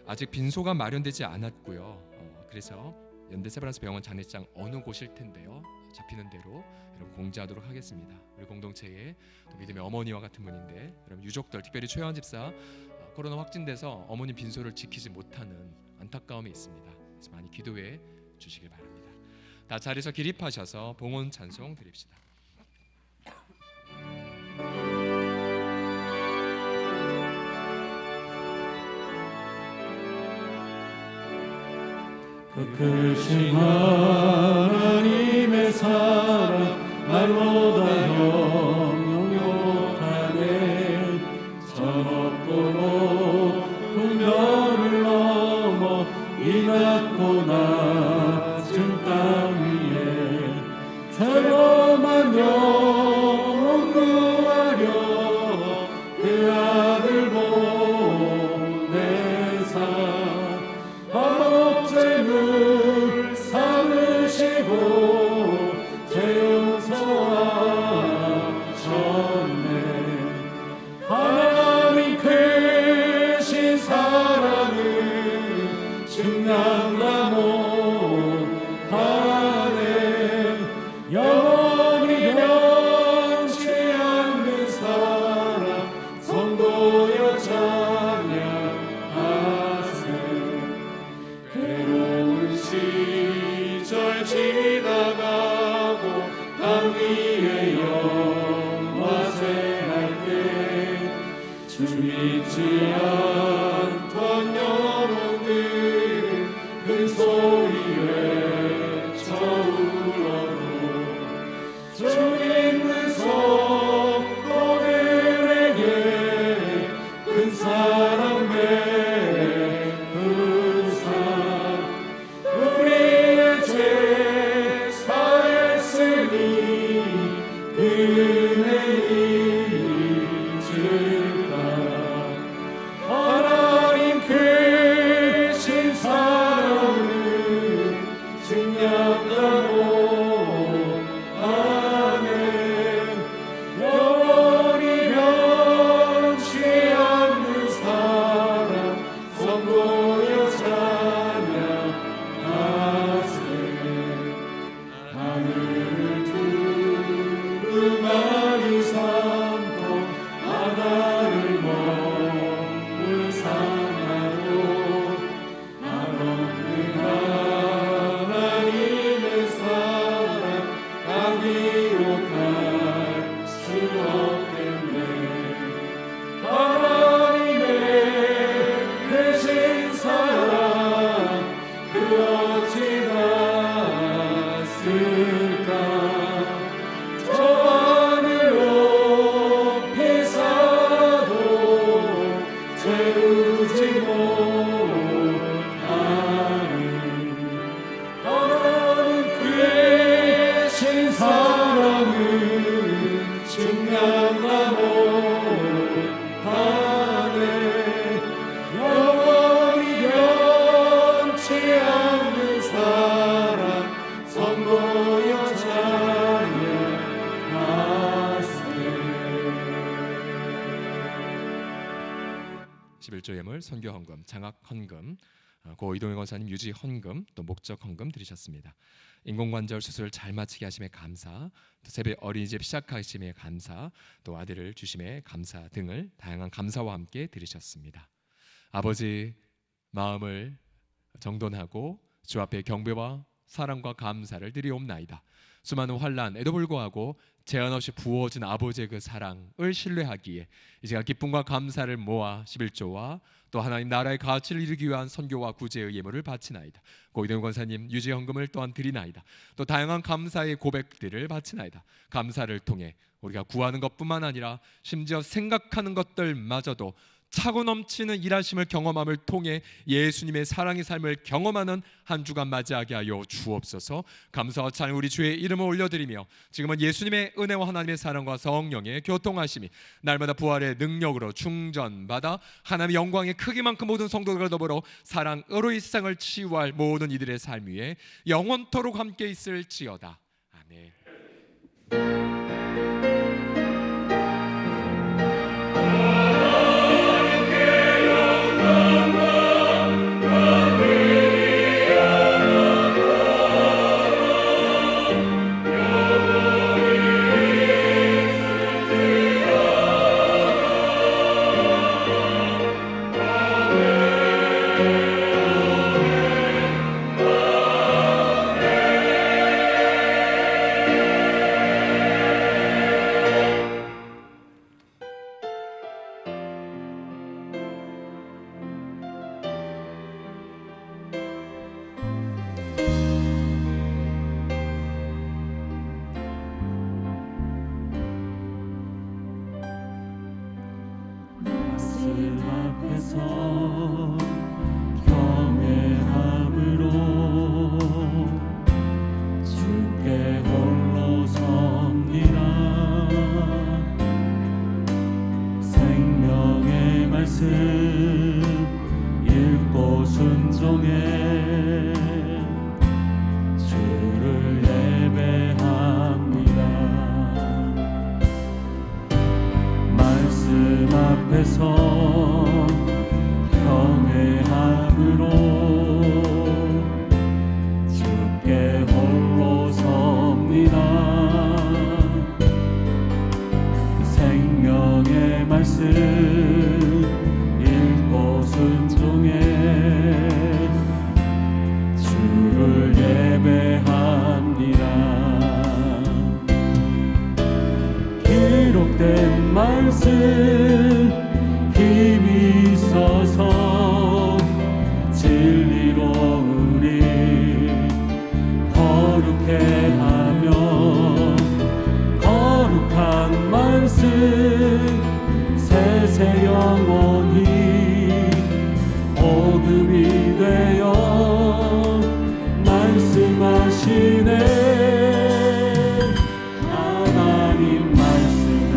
D: 아직 빈소가 마련되지 않았고요. 그래서 연대 세브란스 병원 장례장 어느 곳일 텐데요. 잡히는 대로 여러분 공지하도록 하겠습니다. 우리 공동체의 또 믿음의 어머니와 같은 분인데 여러분 유족들 특별히 최현 집사 코로나 확진돼서 어머니 빈소를 지키지 못하는 안타까움이 있습니다. 그래서 많이 기도해 주시길 바랍니다. 다 자리에서 기립하셔서 봉헌 찬송 드립시다.
A: 그 크신 하나님의 사랑 말보다 영영 못하네. 전 없고 높은 별을 넘어 이 낮고 낮은 땅 위에 죄범한 영혼 구하려 그 아들 보내사 죄를 삼으시고 죄 용서하셨네. 하나님 크신 사랑을 증량과
D: 11조 예물, 선교 헌금, 장학 헌금, 고 이동희 권사님 유지 헌금, 또 목적 헌금 드리셨습니다. 인공관절 수술 잘 마치게 하심에 감사, 또 세배 어린이집 시작하심에 감사, 또 아들을 주심에 감사 등을 다양한 감사와 함께 드리셨습니다. 아버지, 마음을 정돈하고 주 앞에 경배와 사랑과 감사를 드리옵나이다. 수많은 환난에도 불구하고 제한 없이 부어진 아버지의 그 사랑을 신뢰하기에 이 시간 기쁨과 감사를 모아 11조와 또 하나님 나라의 가치를 이루기 위한 선교와 구제의 예물을 바치나이다. 고이동 권사님 유지 헌금을 또한 드리나이다. 또 다양한 감사의 고백들을 바치나이다. 감사를 통해 우리가 구하는 것뿐만 아니라 심지어 생각하는 것들마저도 차고 넘치는 일하심을 경험함을 통해 예수님의 사랑의 삶을 경험하는 한 주간 맞이하게 하여 주옵소서. 감사와 찬양 우리 주의 이름을 올려드리며 지금은 예수님의 은혜와 하나님의 사랑과 성령의 교통하심이 날마다 부활의 능력으로 충전받아 하나님의 영광의 크기만큼 모든 성도들과 더불어 사랑으로 이 세상을 치유할 모든 이들의 삶 위에 영원토록 함께 있을지어다. 아멘.
A: 말씀 앞에서 경외함으로 주께 홀로 섭니다. 생명의 말씀 읽고 순종해 주를 예배합니다. 말씀 앞에서 경외함으로 주께 홀로 섭니다. 생명의 말씀 읽고 순종해 주를 예배합니다. 기록된 말씀 힘이 있어서 진리로 우리 거룩해 하며 거룩한 말씀 세세 영원히 복음이 되어 말씀하시네. 하나님 말씀에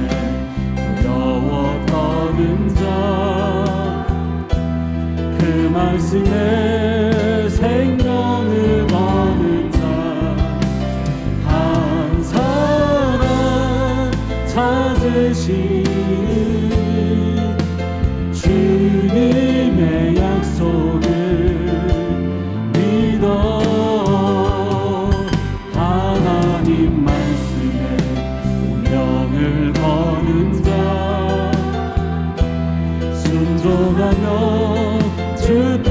A: 두려워 떠는 자, 그 말씀에 생명을 거는 자, 한 사람 찾으시는 주님의 약속을 믿어. 하나님 말씀에 운명을 거는 자, 순종하며 주